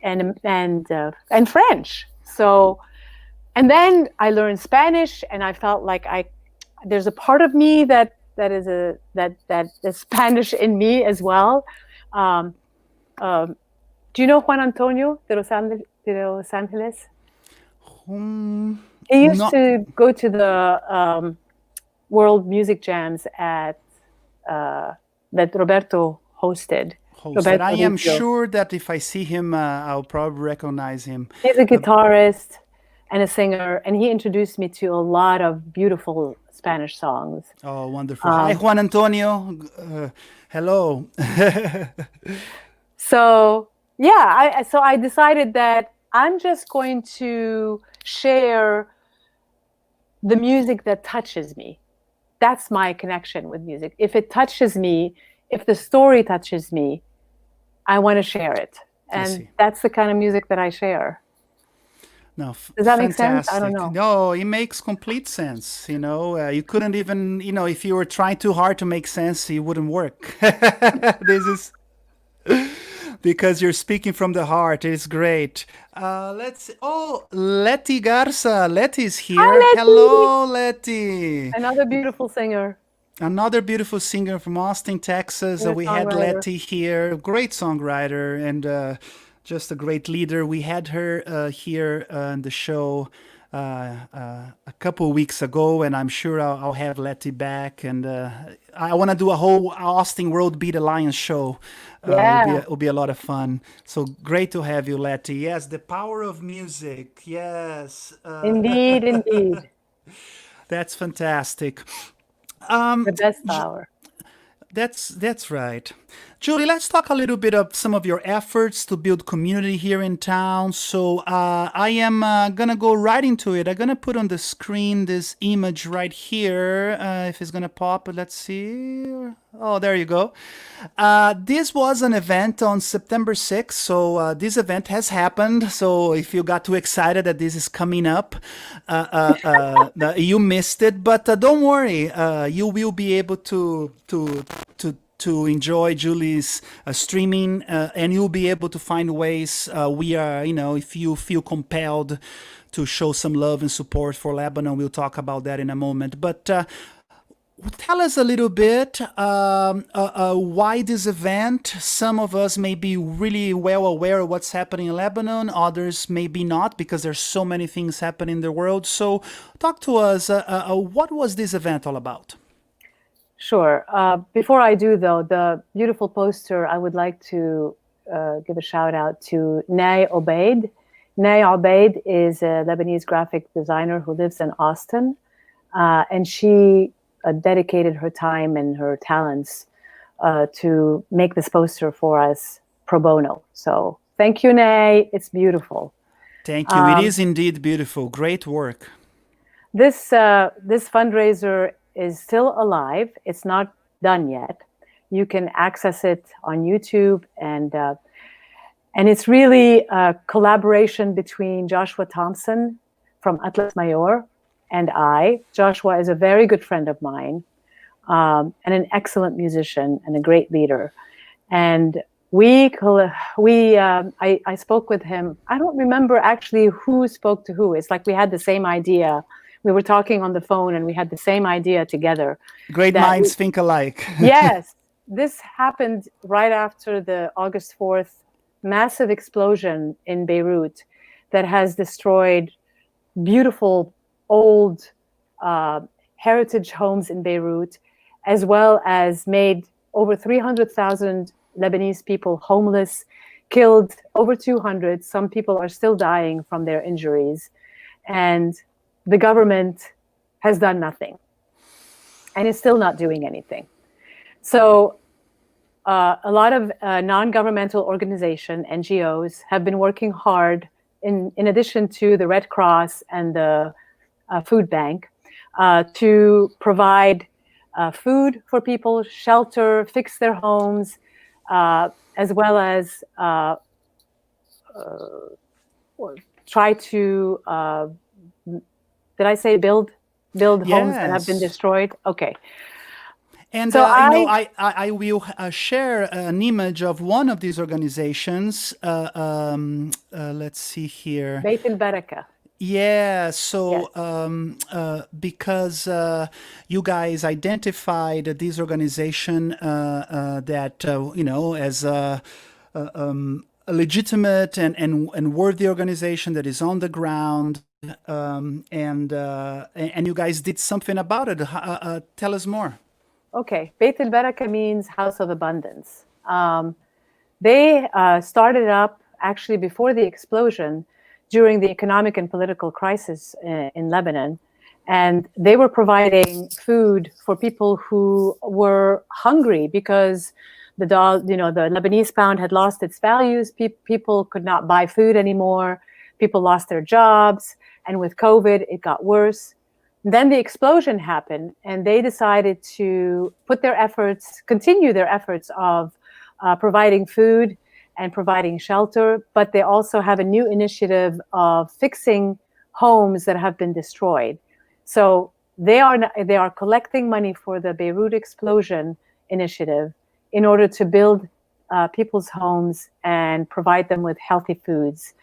and French. So, and then I learned Spanish, and I felt like there's a part of me that is Spanish in me as well. Um, um, do you know Juan Antonio de Los Angeles? Hmm, He used not to go to the World Music Jams that Roberto hosted. hosted. I Roberto am Riggio. sure that if I see him, I'll probably recognize him. He's a guitarist and a singer, and he introduced me to a lot of beautiful Spanish songs. Oh, wonderful. Hi, Juan Antonio. Hello. So yeah, so I decided that I'm just going to share the music that touches me. That's my connection with music. If it touches me, if the story touches me, I want to share it. I And see. that's the kind of music that I share. No, Does that make sense? I don't fantastic. know. No, it makes complete sense. You couldn't even, if you were trying too hard to make sense, it wouldn't work. This is because you're speaking from the heart. It's great. Let's. Oh, Letty Garza. Letty's Hi, here. Letty! Hello, Letty. Another beautiful singer Another beautiful singer from Austin, Texas. and a We had songwriter. Letty here, great songwriter and just a great leader. We had her here on the show a couple weeks ago, and I'm sure I'll have Letty back. And I want to do a whole Austin World Beat Alliance show. Yeah, It'll be a lot of fun. So great to have you, Letty. Yes, the power of music. Yes, indeed, indeed. that's fantastic. The best hour. That's right. Julie, let's talk a little bit of some of your efforts to build community here in town. So I am gonna go right into it. I'm gonna put on the screen this image right here. If it's gonna pop, let's see. Oh, there you go. This was an event on September 6th. So this event has happened. So if you got too excited that this is coming up, you missed it. But don't worry, you will be able to enjoy Julie's streaming, and you'll be able to find ways. We are, if you feel compelled to show some love and support for Lebanon, we'll talk about that in a moment. But tell us a little bit why this event. Some of us may be really well aware of what's happening in Lebanon, others maybe not because there's so many things happening in the world. So talk to us, what was this event all about? Sure. Before I do, though, the beautiful poster, I would like to give a shout out to Nay Obeid. Nay Obeid is a Lebanese graphic designer who lives in Austin, and she dedicated her time and her talents to make this poster for us pro bono. So thank you, Nay. It's beautiful. Thank you. It is indeed beautiful. Great work. This fundraiser is still alive. It's not done yet. You can access it on YouTube, and it's really a collaboration between Joshua Thompson from Atlas Mayor and I. Joshua is a very good friend of mine, and an excellent musician and a great leader. And I spoke with him. I don't remember actually who spoke to who. It's like we had the same idea. We were talking on the phone and we had the same idea together. Great minds think alike. Yes, this happened right after the August 4th massive explosion in Beirut that has destroyed beautiful old heritage homes in Beirut, as well as made over 300,000 Lebanese people homeless, killed over 200. Some people are still dying from their injuries. And the government has done nothing and is still not doing anything. So a lot of non-governmental organizations, NGOs, have been working hard in addition to the Red Cross and the food bank to provide food for people, shelter, fix their homes, as well as try to did I say build homes that have been Yes. destroyed? Okay. And So I will share an image of one of these organizations. Let's see here. Beit el-Baraka. Yeah, Yes. so because you guys identified this organization that as a legitimate and worthy organization that is on the ground, and you guys did something about it. Tell us more. Okay. Beit el-Baraka means house of abundance. They started up actually before the explosion during the economic and political crisis in Lebanon. And they were providing food for people who were hungry because the Lebanese pound had lost its values. People could not buy food anymore. People lost their jobs. And with COVID, it got worse. Then the explosion happened, and they decided to continue their efforts of providing food and providing shelter, but they also have a new initiative of fixing homes that have been destroyed. So they are collecting money for the Beirut explosion initiative in order to build people's homes and provide them with healthy foods.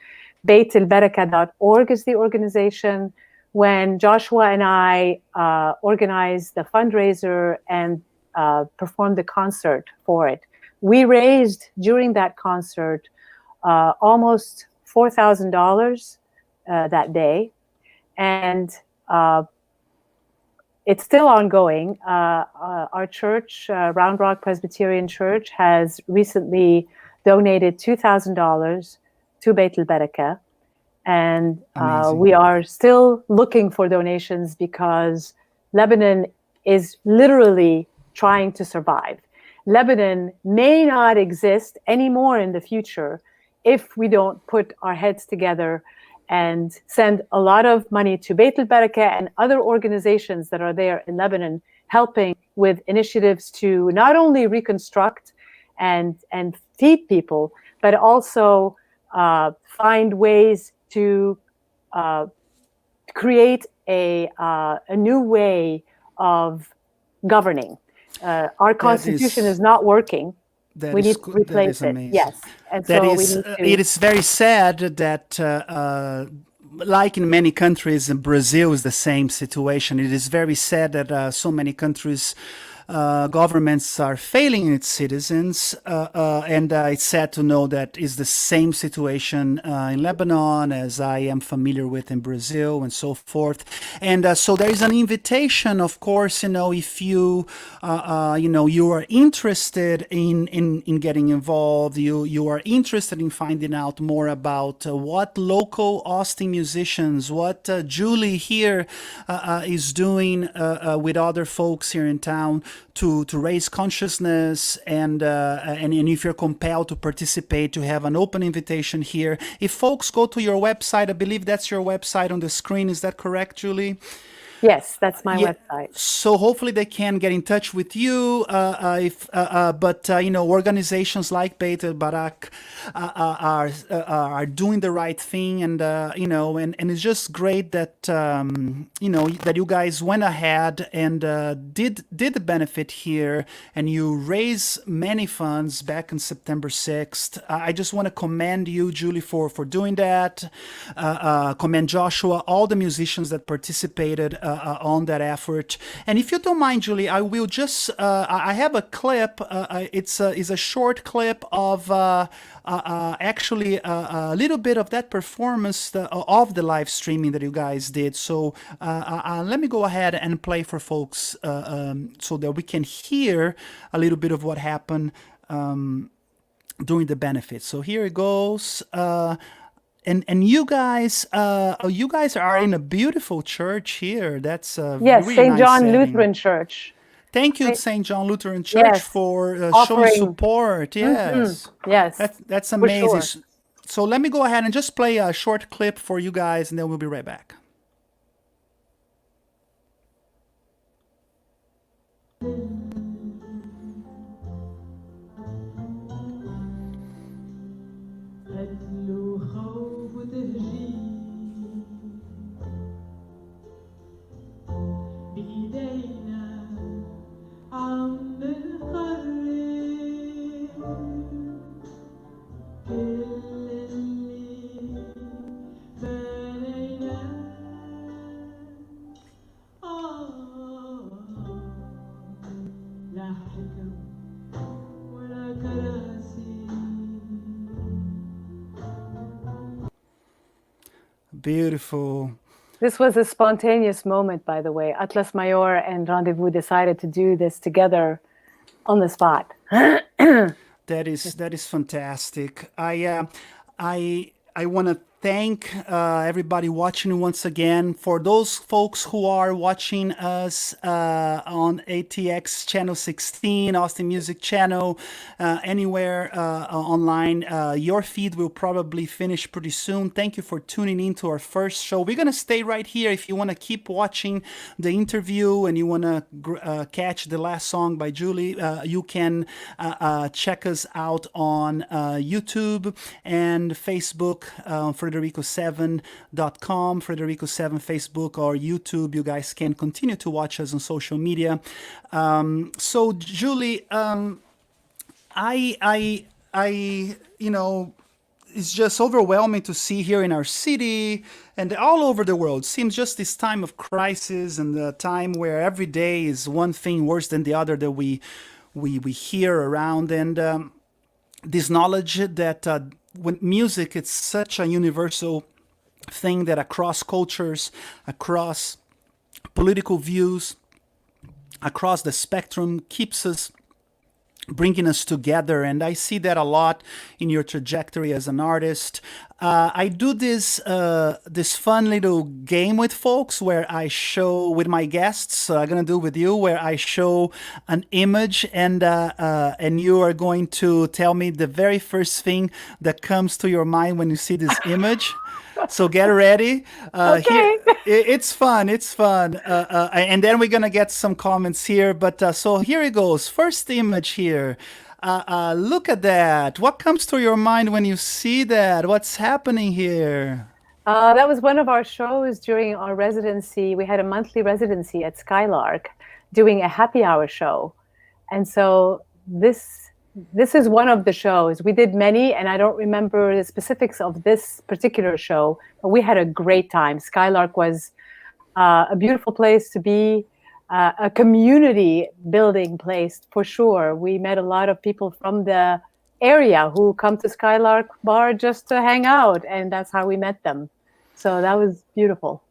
BeitElBaraka.org is the organization. When Joshua and I organized the fundraiser and performed the concert for it, we raised during that concert almost $4,000 that day, and it's still ongoing. Our church, Round Rock Presbyterian Church, has recently donated $2,000 to Beit el-Baraka. And we are still looking for donations because Lebanon is literally trying to survive. Lebanon may not exist anymore in the future if we don't put our heads together and send a lot of money to Beit el-Baraka and other organizations that are there in Lebanon, helping with initiatives to not only reconstruct and feed people, but also find ways to create a new way of governing. Our constitution is not working. We need to replace it. Yes, and so we need to. It is very sad that, like in many countries, Brazil is the same situation. It is very sad that so many countries. Governments are failing its citizens, and it's sad to know that is the same situation in Lebanon as I am familiar with in Brazil and so forth. And so there is an invitation, of course, if you you are interested in getting involved, you are interested in finding out more about what local Austin musicians, what Julie here is doing with other folks here in town to raise consciousness, and if you're compelled to participate, to have an open invitation here. If folks go to your website, I believe that's your website on the screen. Is that correct, Julie? Yes, that's my website. So hopefully they can get in touch with you. But organizations like Beit el-Baraka are doing the right thing, and and it's just great that that you guys went ahead and did the benefit here, and you raise many funds back on September 6th. I just want to commend you, Julie, for doing that. Commend Joshua, all the musicians that participated on that effort. And if you don't mind, Julie, I will just I have a clip. It's a short clip of actually a little bit of that performance of the live streaming that you guys did. So let me go ahead and play for folks so that we can hear a little bit of what happened during the benefit. So here it goes. And you guys are in a beautiful church here. That's yes, really St. nice John setting. Lutheran Church. Thank you, St. John Lutheran Church, for showing support. Yes, yes, that's amazing. Sure. So let me go ahead and just play a short clip for you guys, and then we'll be right back. Beautiful. This was a spontaneous moment, by the way. Atlas Mayor and Rendezvous decided to do this together on the spot. That is fantastic. I want to thank everybody watching once again. For those folks who are watching us on ATX channel 16, Austin Music Channel, anywhere online, your feed will probably finish pretty soon. Thank you for tuning in to our first show. We're gonna stay right here. If you want to keep watching the interview and you want to catch the last song by Julie, you can check us out on YouTube and Facebook, Frederico7.com, Frederico7 Facebook or YouTube. You guys can continue to watch us on social media. So Julie, it's just overwhelming to see here in our city and all over the world. Seems just this time of crisis and the time where every day is one thing worse than the other that we hear around, and this knowledge that when music, it's such a universal thing that across cultures, across political views, across the spectrum, keeps us bringing us together. And I see that a lot in your trajectory as an artist. I do this fun little game with folks where I show with my guests. I'm gonna do with you, where I show an image, and you are going to tell me the very first thing that comes to your mind when you see this image. So get ready. Okay. It's fun. It's fun. And then we're going to get some comments here. But so here it goes. First image here. Look at that. What comes to your mind when you see that? What's happening here? That was one of our shows during our residency. We had a monthly residency at Skylark doing a happy hour show. And so this is one of the shows. We did many, and I don't remember the specifics of this particular show, but we had a great time. Skylark was a beautiful place to be, a community building place for sure. We met a lot of people from the area who come to Skylark Bar just to hang out, and that's how we met them. So that was beautiful.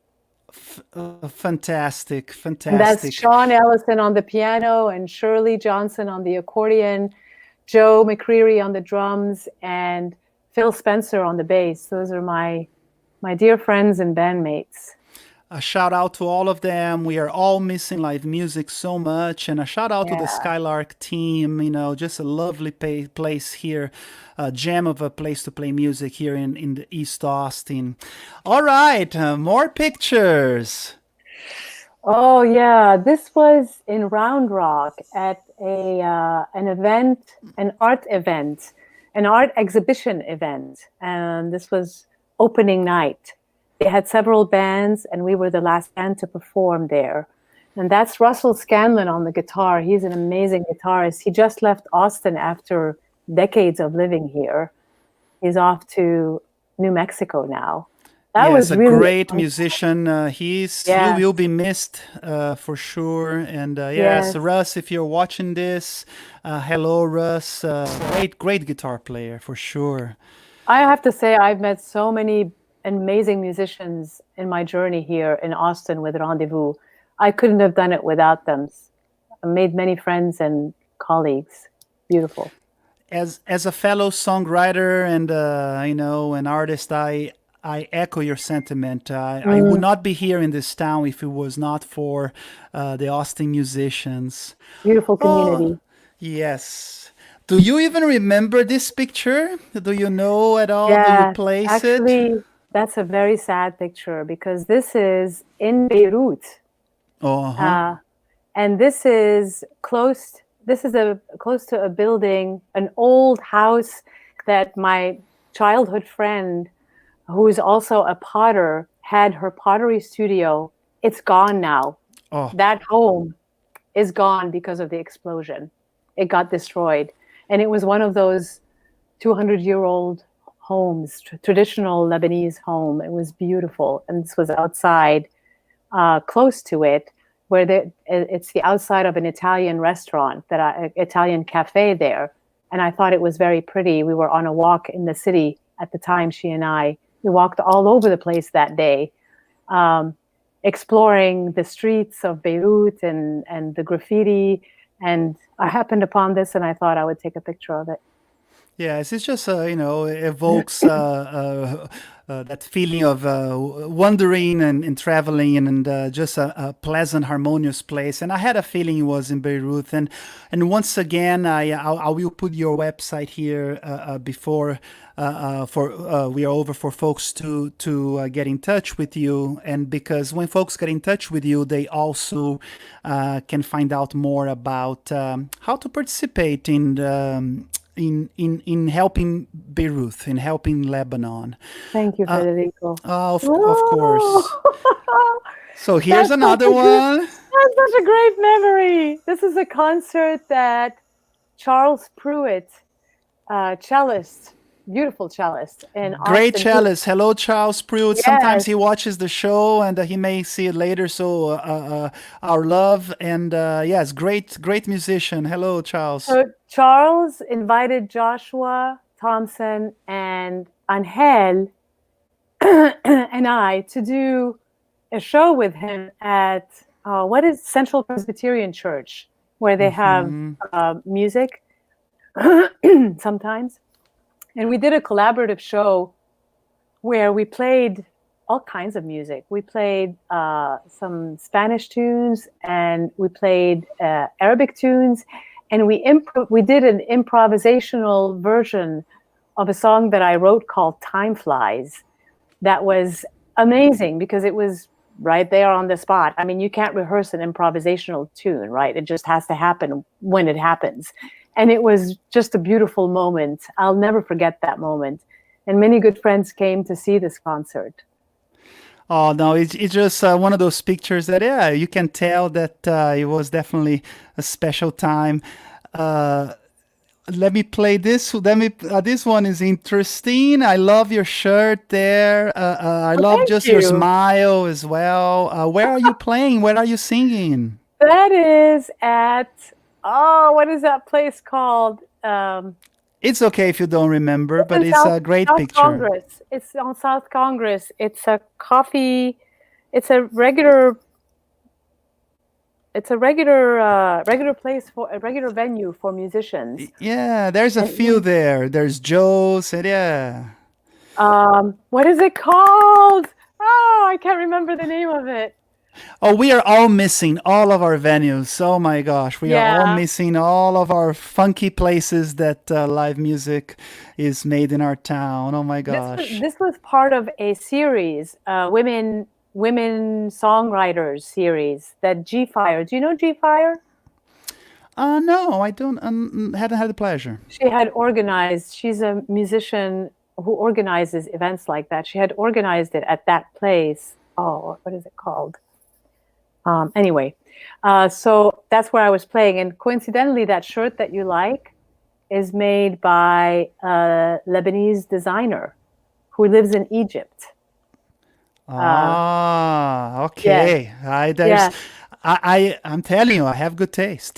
Fantastic. And that's Sean Ellison on the piano and Shirley Johnson on the accordion, Joe McCreary on the drums, and Phil Spencer on the bass. Those are my dear friends and bandmates. A shout out to all of them. We are all missing live music so much. And a shout out to the Skylark team. Just a lovely place here. A gem of a place to play music here in the East Austin. All right, more pictures. Oh yeah, this was in Round Rock at an event, an art event, an art exhibition event, and this was opening night. They had several bands, and we were the last band to perform there. And that's Russell Scanlon on the guitar. He's an amazing guitarist. He just left Austin after decades of living here. He's off to New Mexico now. That was a really great musician. He will be missed for sure. And yes, Russ, if you're watching this, hello, Russ. Great guitar player for sure. I have to say, I've met so many amazing musicians in my journey here in Austin with Rendezvous. I couldn't have done it without them. I made many friends and colleagues. Beautiful. As a fellow songwriter and an artist, I echo your sentiment. I would not be here in this town if it was not for the Austin musicians. Beautiful community. Oh, yes. Do you even remember this picture? Do you know at all? Yeah, do you place actually, that's a very sad picture because this is in Beirut. And this is close to a building, an old house that my childhood friend, who is also a potter, had her pottery studio. It's gone now. That home is gone because of the explosion. It got destroyed. And it was one of those 200-year-old homes, traditional Lebanese home. It was beautiful. And this was outside, close to it, where it's the outside of an Italian restaurant, Italian cafe there. And I thought it was very pretty. We were on a walk in the city at the time, she and I, We walked all over the place that day, exploring the streets of Beirut and the graffiti. And I happened upon this, and I thought I would take a picture of it. Yes, it's just evokes that feeling of wandering and traveling and just a pleasant, harmonious place. And I had a feeling it was in Beirut. And once again, I will put your website here before for we are over for folks to get in touch with you. And because when folks get in touch with you, they also can find out more about how to participate in helping Beirut, in helping Lebanon. Thank you, Federico. Of course. So here's That's another such a great- one. That's such a great memory. This is a concert that Charles Pruitt, cellist, beautiful cellist in Great Austin. cellist. Hello, Charles Pruitt. Yes. Sometimes he watches the show and he may see it later. So our love and yes, great musician. Hello, Charles. So Charles invited Joshua Thompson and Angel and I to do a show with him at what is Central Presbyterian Church, where they have music sometimes. And we did a collaborative show where we played all kinds of music. We played some Spanish tunes, and we played Arabic tunes, and we did an improvisational version of a song that I wrote called Time Flies. That was amazing because it was right there on the spot. I mean, you can't rehearse an improvisational tune, right? It just has to happen when it happens. And it was just a beautiful moment. I'll never forget that moment. And many good friends came to see this concert. Oh, no, it's just one of those pictures that, yeah, you can tell that it was definitely a special time. Let me play this. This one is interesting. I love your shirt there. I love thank just you. your smile as well. Where are you playing? Where are you singing? That is at, what is that place called? It's okay if you don't remember, but it's a great South picture. Congress. It's on South Congress. It's a coffee. It's a regular place for a regular venue for musicians. Yeah, there's a few there. There's Joe's, and yeah. What is it called? Oh, I can't remember the name of it. Oh, we are all missing all of our venues. Oh my gosh, we are all Yeah. missing all of our funky places that live music is made in our town. Oh my gosh. This was part of a series, women songwriters series that G Fire. Do you know G Fire? No, I don't. Hadn't had the pleasure. She had organized. She's a musician who organizes events like that. She had organized it at that place. Oh, what is it called? Anyway, so that's where I was playing. And coincidentally, that shirt that you like is made by a Lebanese designer who lives in Egypt. Okay. I'm telling you, I have good taste.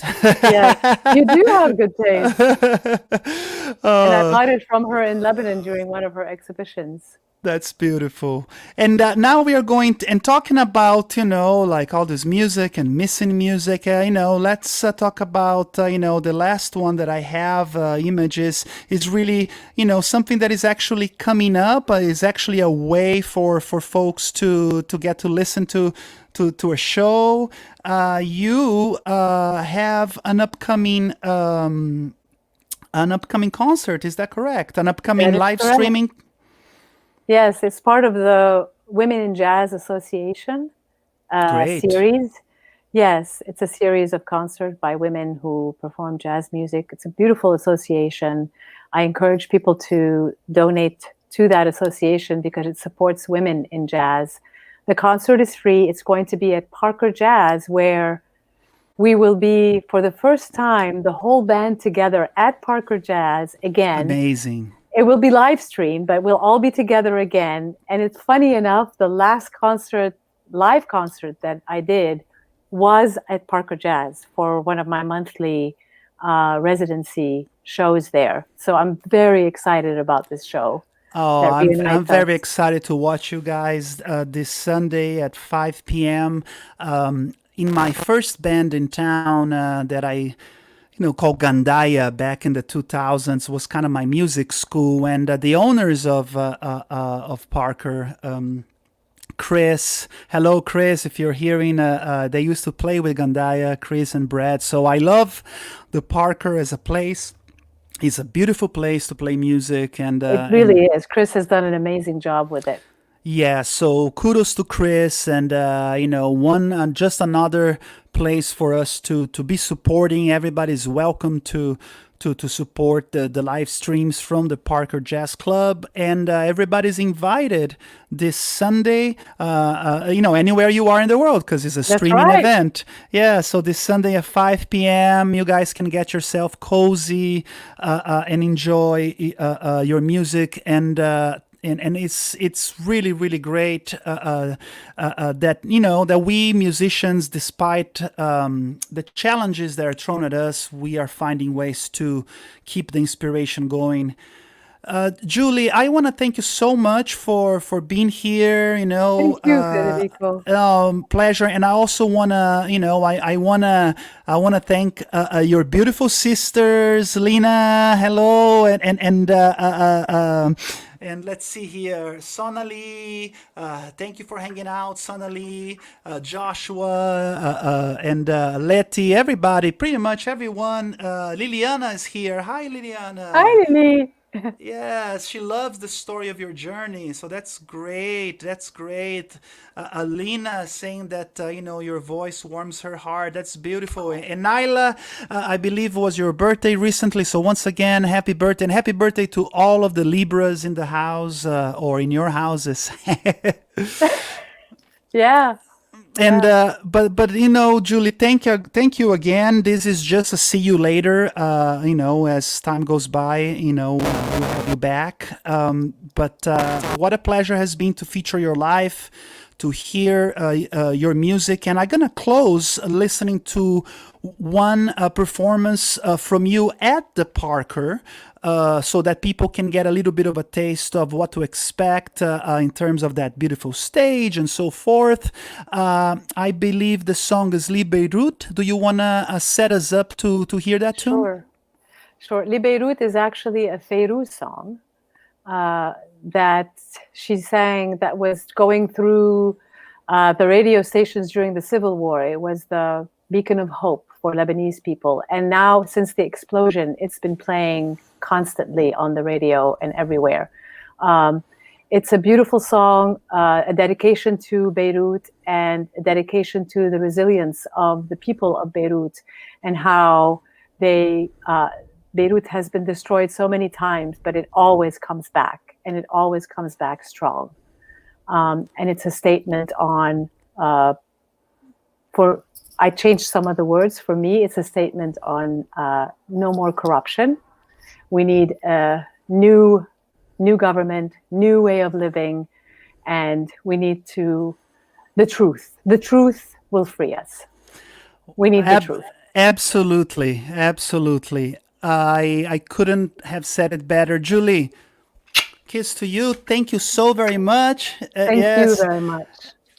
Yes, you do have good taste. And I bought it from her in Lebanon during one of her exhibitions. That's beautiful. And now we are going to, and talking about, like all this music and missing music, let's talk about, the last one that I have, images, is really, something that is actually coming up, is actually a way for folks to get to listen to a show. You have an upcoming concert, is that correct? An upcoming That is live correct. streaming? Yes, it's part of the Women in Jazz Association Great. series. Yes, it's a series of concerts by women who perform jazz music. It's a beautiful association. I encourage people to donate to that association because it supports women in jazz. The concert is free. It's going to be at Parker Jazz, where we will be, for the first time, the whole band together at Parker Jazz again. Amazing. It will be live streamed, but we'll all be together again. And it's funny enough, the last live concert that I did was at Parker Jazz for one of my monthly residency shows there. So I'm very excited about this show. Oh, that I'm reunites very us. excited to watch you guys this Sunday at 5 p.m. In my first band in town that called Gandaya back in the 2000s was kind of my music school, and the owners of Parker. Chris, hello Chris. If you're hearing, they used to play with Gandaya, Chris and Brad. So I love the Parker as a place. It's a beautiful place to play music, It and really is. Chris has done an amazing job with it. yeah, so kudos to Chris, and one just another place for us to be supporting. Everybody's welcome to support the live streams from the Parker Jazz Club, and everybody's invited this Sunday. Anywhere you are in the world, because it's a That's streaming right. event. Yeah, so this Sunday at 5 p.m., you guys can get yourself cozy and enjoy your music and it's really great that that we musicians, despite the challenges that are thrown at us, we are finding ways to keep the inspiration going. Julie, I want to thank you so much for being here. Thank you, Federico. Pleasure, and I also wanna, I wanna thank your beautiful sisters, Lena. Hello, and let's see here, Sonali. Thank you for hanging out, Sonali, Joshua, and Letty. Everybody, pretty much everyone. Liliana is here. Hi, Liliana. Hi, Lily. Yes, she loves the story of your journey. So that's great. That's great. Alina saying that your voice warms her heart. That's beautiful. And Nyla, I believe was your birthday recently. So once again, happy birthday, and happy birthday to all of the Libras in the house or in your houses. Yeah, And yeah, Julie, thank you again. This is just a see you later. As time goes by, we'll have you back. But what a pleasure has been to feature your life, to hear your music, and I'm gonna close listening to one performance from you at the Parker. So that people can get a little bit of a taste of what to expect in terms of that beautiful stage and so forth. I believe the song is Li Beirut. Do you want to set us up to hear that tune? sure. Sure. Li Beirut is actually a Feyrouz song that she sang that was going through the radio stations during the Civil War. It was the beacon of hope for Lebanese people. And now, since the explosion, it's been playing constantly on the radio and everywhere. It's a beautiful song, a dedication to Beirut and a dedication to the resilience of the people of Beirut and how Beirut has been destroyed so many times, but it always comes back, and it always comes back strong. And it's a statement on, I changed some of the words. For me, it's a statement on no more corruption. We need a new government, new way of living, and we need the truth. The truth will free us. We need the truth. Absolutely, absolutely. I couldn't have said it better. Julie, kiss to you. Thank you so very much. Thank you Yes. very much.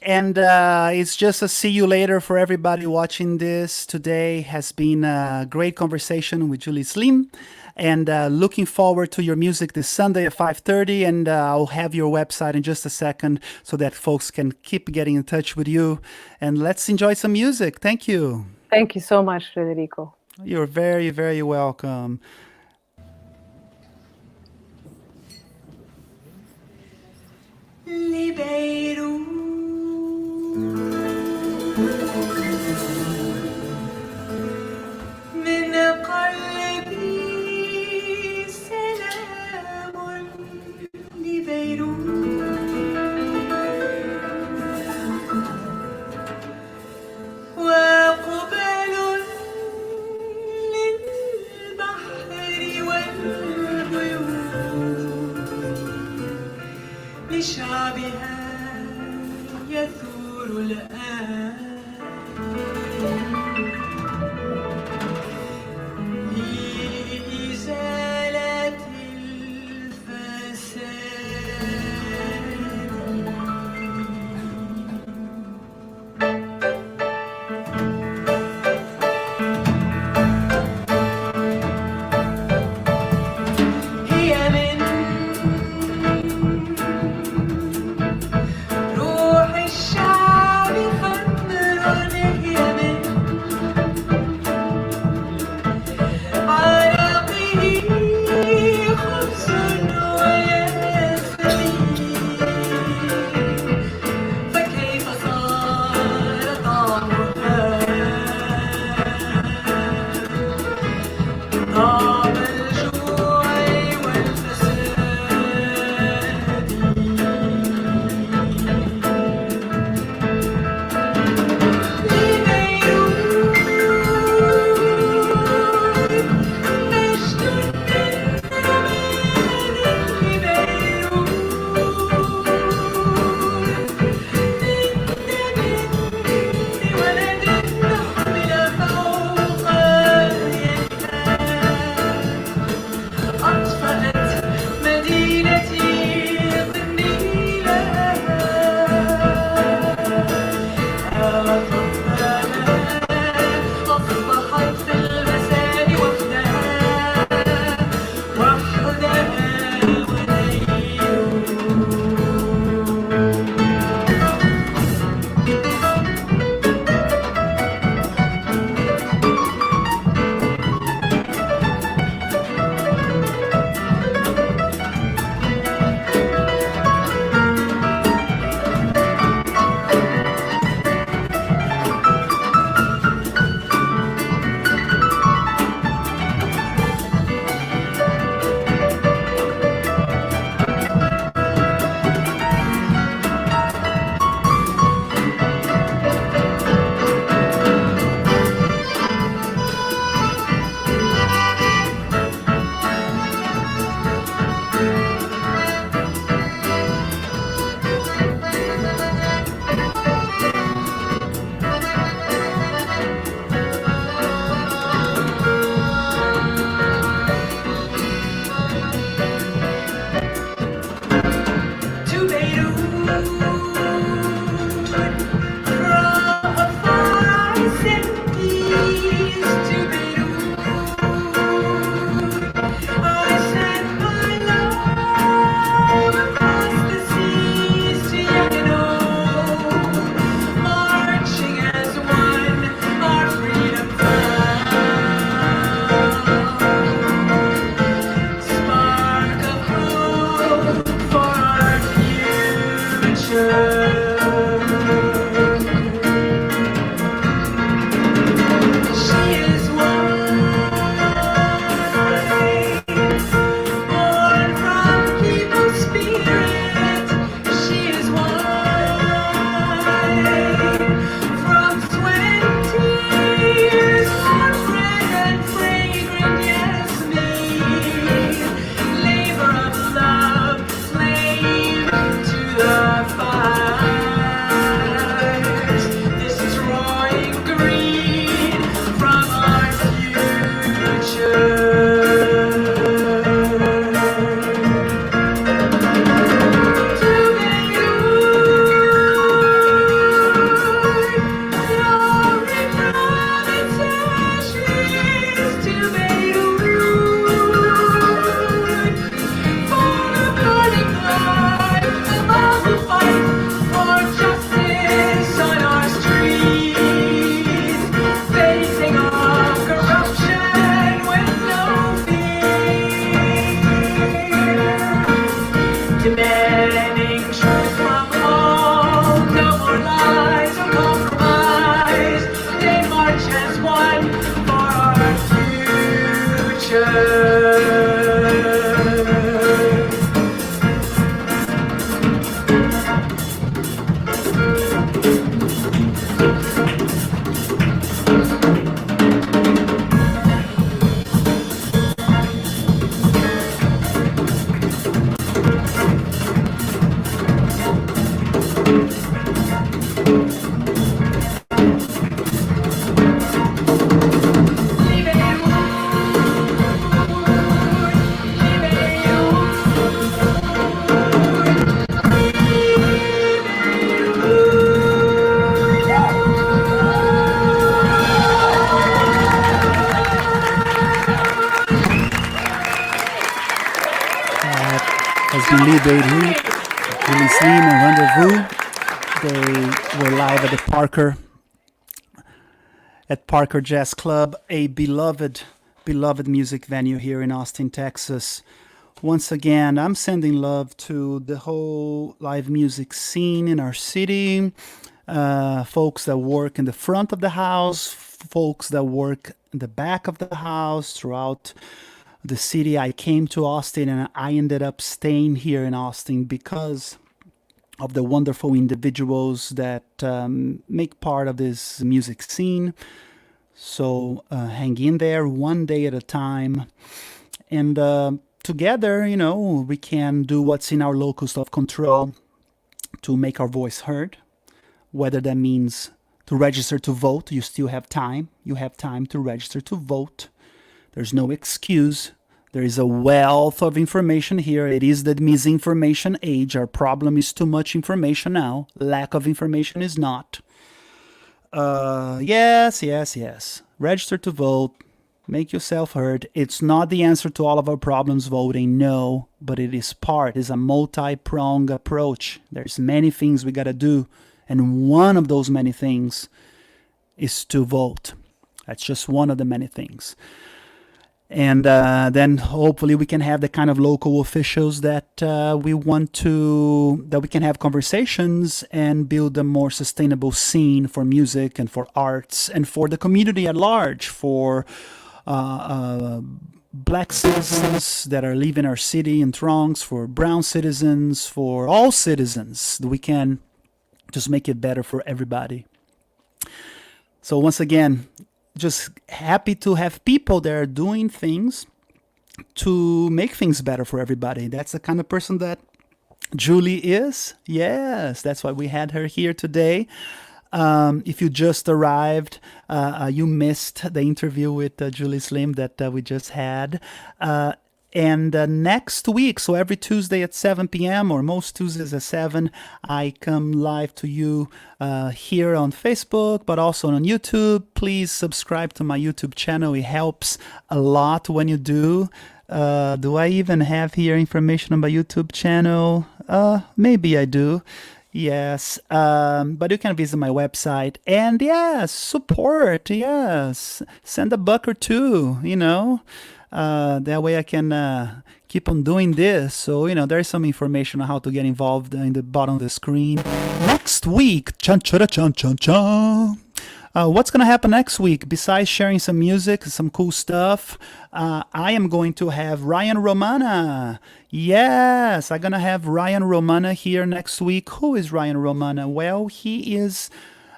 And it's just a see you later for everybody watching this today. Has been a great conversation with Julie Slim, and looking forward to your music this Sunday at 5:30. And I'll have your website in just a second so that folks can keep getting in touch with you. And let's enjoy some music. Thank you. Thank you so much, Federico. You're very, very welcome. من قلبي سلام لبيروت وقبل للبحر والبيوت لشعبها يثور الآن لإزالة الفساد has been Lee Beirut, Julie Slim, and Rendezvous. They were live at Parker Jazz Club, a beloved music venue here in Austin, Texas. Once again, I'm sending love to the whole live music scene in our city, folks that work in the front of the house, folks that work in the back of the house throughout the city. I came to Austin and I ended up staying here in Austin because of the wonderful individuals that make part of this music scene. So hang in there one day at a time. And together, we can do what's in our locus of control to make our voice heard, whether that means to register to vote. You still have time. You have time to register to vote. There's no excuse. There is a wealth of information here. It is the misinformation age. Our problem is too much information now. Lack of information is not. Yes. Register to vote. Make yourself heard. It's not the answer to all of our problems, voting, no, but it is part. It's a multi-pronged approach. There's many things we got to do, and one of those many things is to vote. That's just one of the many things. And then hopefully we can have the kind of local officials that we want to, that we can have conversations and build a more sustainable scene for music and for arts and for the community at large, for black citizens that are leaving our city in throngs, for brown citizens, for all citizens. We can just make it better for everybody. So once again, just happy to have people that are doing things to make things better for everybody. That's the kind of person that Julie is. Yes, that's why we had her here today. If you just arrived, you missed the interview with Julie Slim that we just had. And next week, so every Tuesday at 7 p.m. or most Tuesdays at 7, I come live to you here on Facebook, but also on YouTube. Please subscribe to my YouTube channel. It helps a lot when you do. Do I even have here information on my YouTube channel? Maybe I do. Yes, but you can visit my website. And yes, support. Yes, send a buck or two, that way I can keep on doing this. So, there's some information on how to get involved in the bottom of the screen. Next week, what's going to happen next week? Besides sharing some music, some cool stuff, I am going to have Ryan Romana. Yes, I'm going to have Ryan Romana here next week. Who is Ryan Romana? Well, he is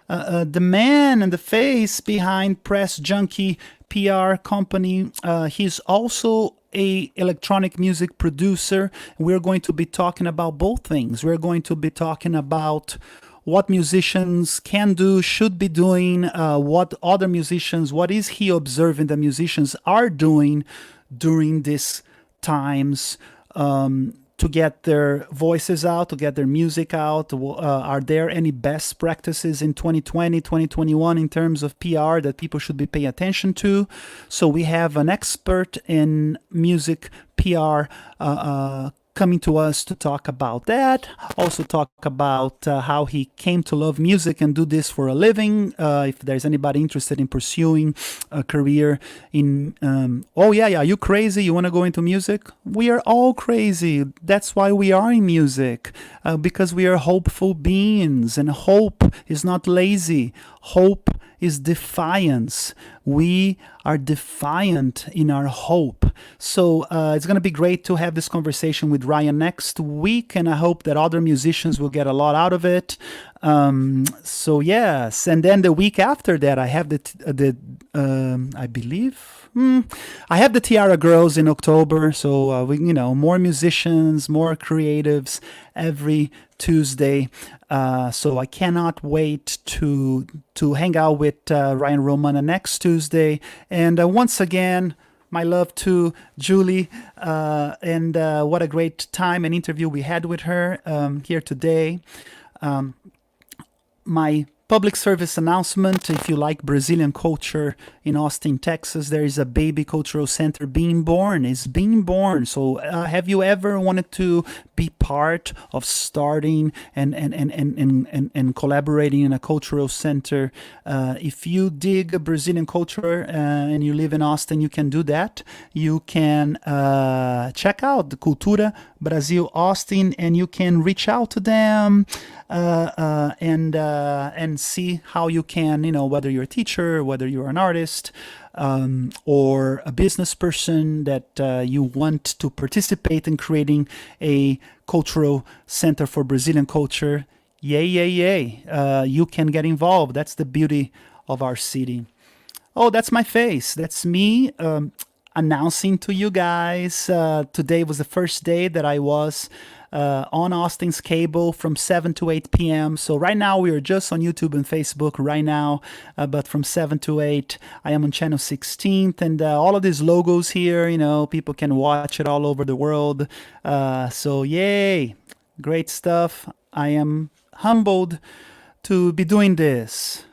the man and the face behind Press Junkie PR company. He's also a electronic music producer. We're going to be talking about both things. We're going to be talking about what musicians can do, should be doing, what is he observing the musicians are doing during these times, to get their voices out, to get their music out. Are there any best practices in 2020, 2021 in terms of PR that people should be paying attention to? So we have an expert in music PR coming to us to talk about that. Also talk about how he came to love music and do this for a living. If there's anybody interested in pursuing a career in, are you crazy? You want to go into music? We are all crazy. That's why we are in music, because we are hopeful beings, and hope is not lazy. Hope is defiance. We are defiant in our hope. So it's going to be great to have this conversation with Ryan next week, and I hope that other musicians will get a lot out of it. So yes, and then the week after that, I have I believe I have the Tiara Girls in October. So more musicians, more creatives every Tuesday. So I cannot wait to hang out with Ryan Romana next Tuesday. And once again, my love to Julie, and what a great time and interview we had with her here today. My Public service announcement. If you like Brazilian culture in Austin, Texas, there is a baby cultural center being born. It's being born. So have you ever wanted to be part of starting and collaborating in a cultural center? If you dig Brazilian culture and you live in Austin, you can do that. You can check out the Cultura Brasil Austin, and you can reach out to them and see how you can, whether you're a teacher, whether you're an artist, or a business person that you want to participate in creating a cultural center for Brazilian culture. Yay, yay, yay. You can get involved. That's the beauty of our city. Oh, that's my face. That's me announcing to you guys. Today was the first day that I was on Austin's cable from 7 to 8 p.m. So right now we are just on YouTube and Facebook right now, but from 7 to 8, I am on channel 16th, and all of these logos here, people can watch it all over the world. So yay, great stuff. I am humbled to be doing this.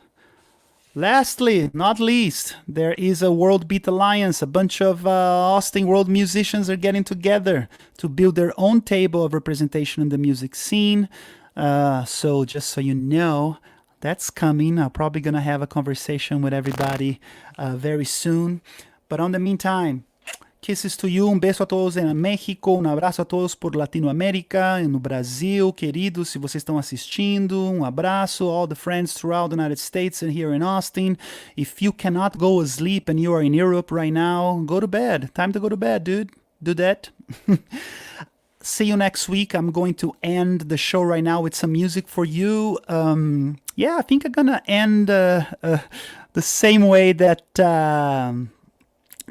Lastly, not least, there is a World Beat Alliance. A bunch of Austin world musicians are getting together to build their own table of representation in the music scene. So just so you know, that's coming. I'm probably going to have a conversation with everybody very soon. But on the meantime, kisses to you, beso a todos em México, abraço a todos por Latinoamérica, no Brasil, queridos, se vocês estão assistindo, abraço, all the friends throughout the United States and here in Austin. If you cannot go to sleep and you are in Europe right now, go to bed. Time to go to bed, dude. Do that. See you next week. I'm going to end the show right now with some music for you. I think I'm gonna end the same way that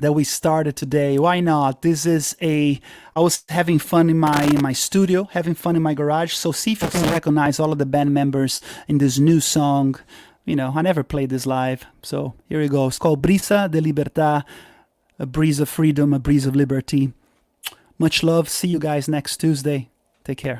we started today. Why not? I was having fun in my studio, having fun in my garage. So see if you can recognize all of the band members in this new song. I never played this live. So here we go. It's called Brisa de Libertad, a breeze of freedom, a breeze of liberty. Much love. See you guys next Tuesday. Take care.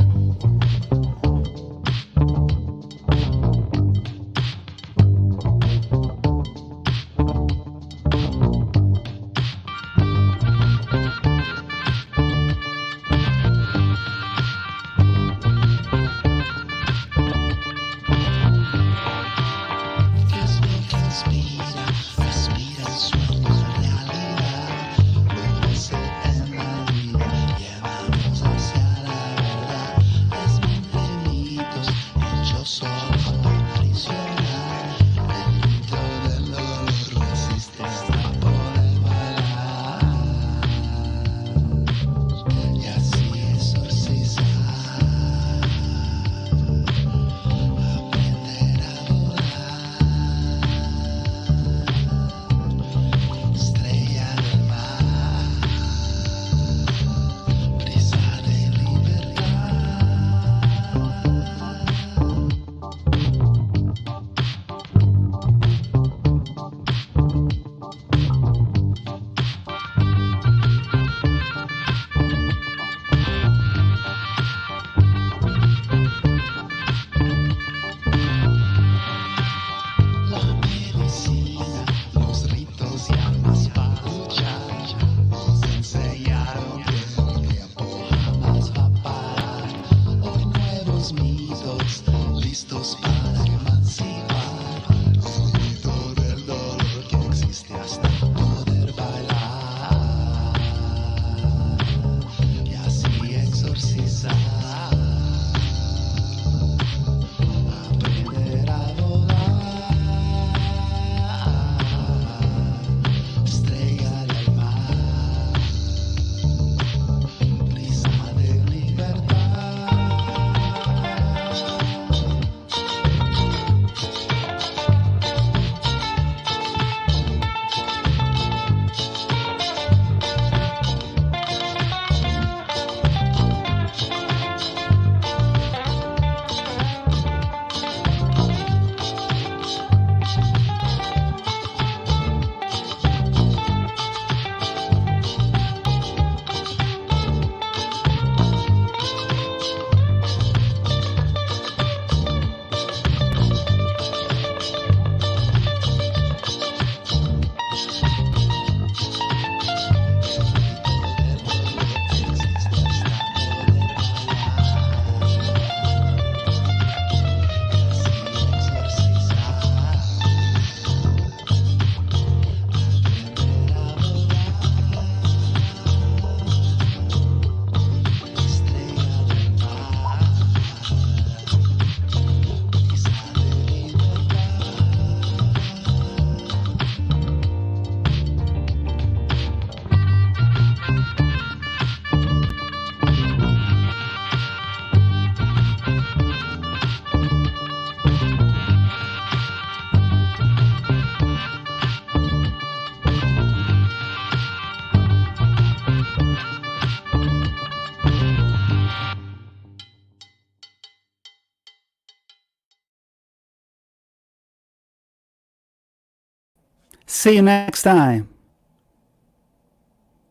See you next time.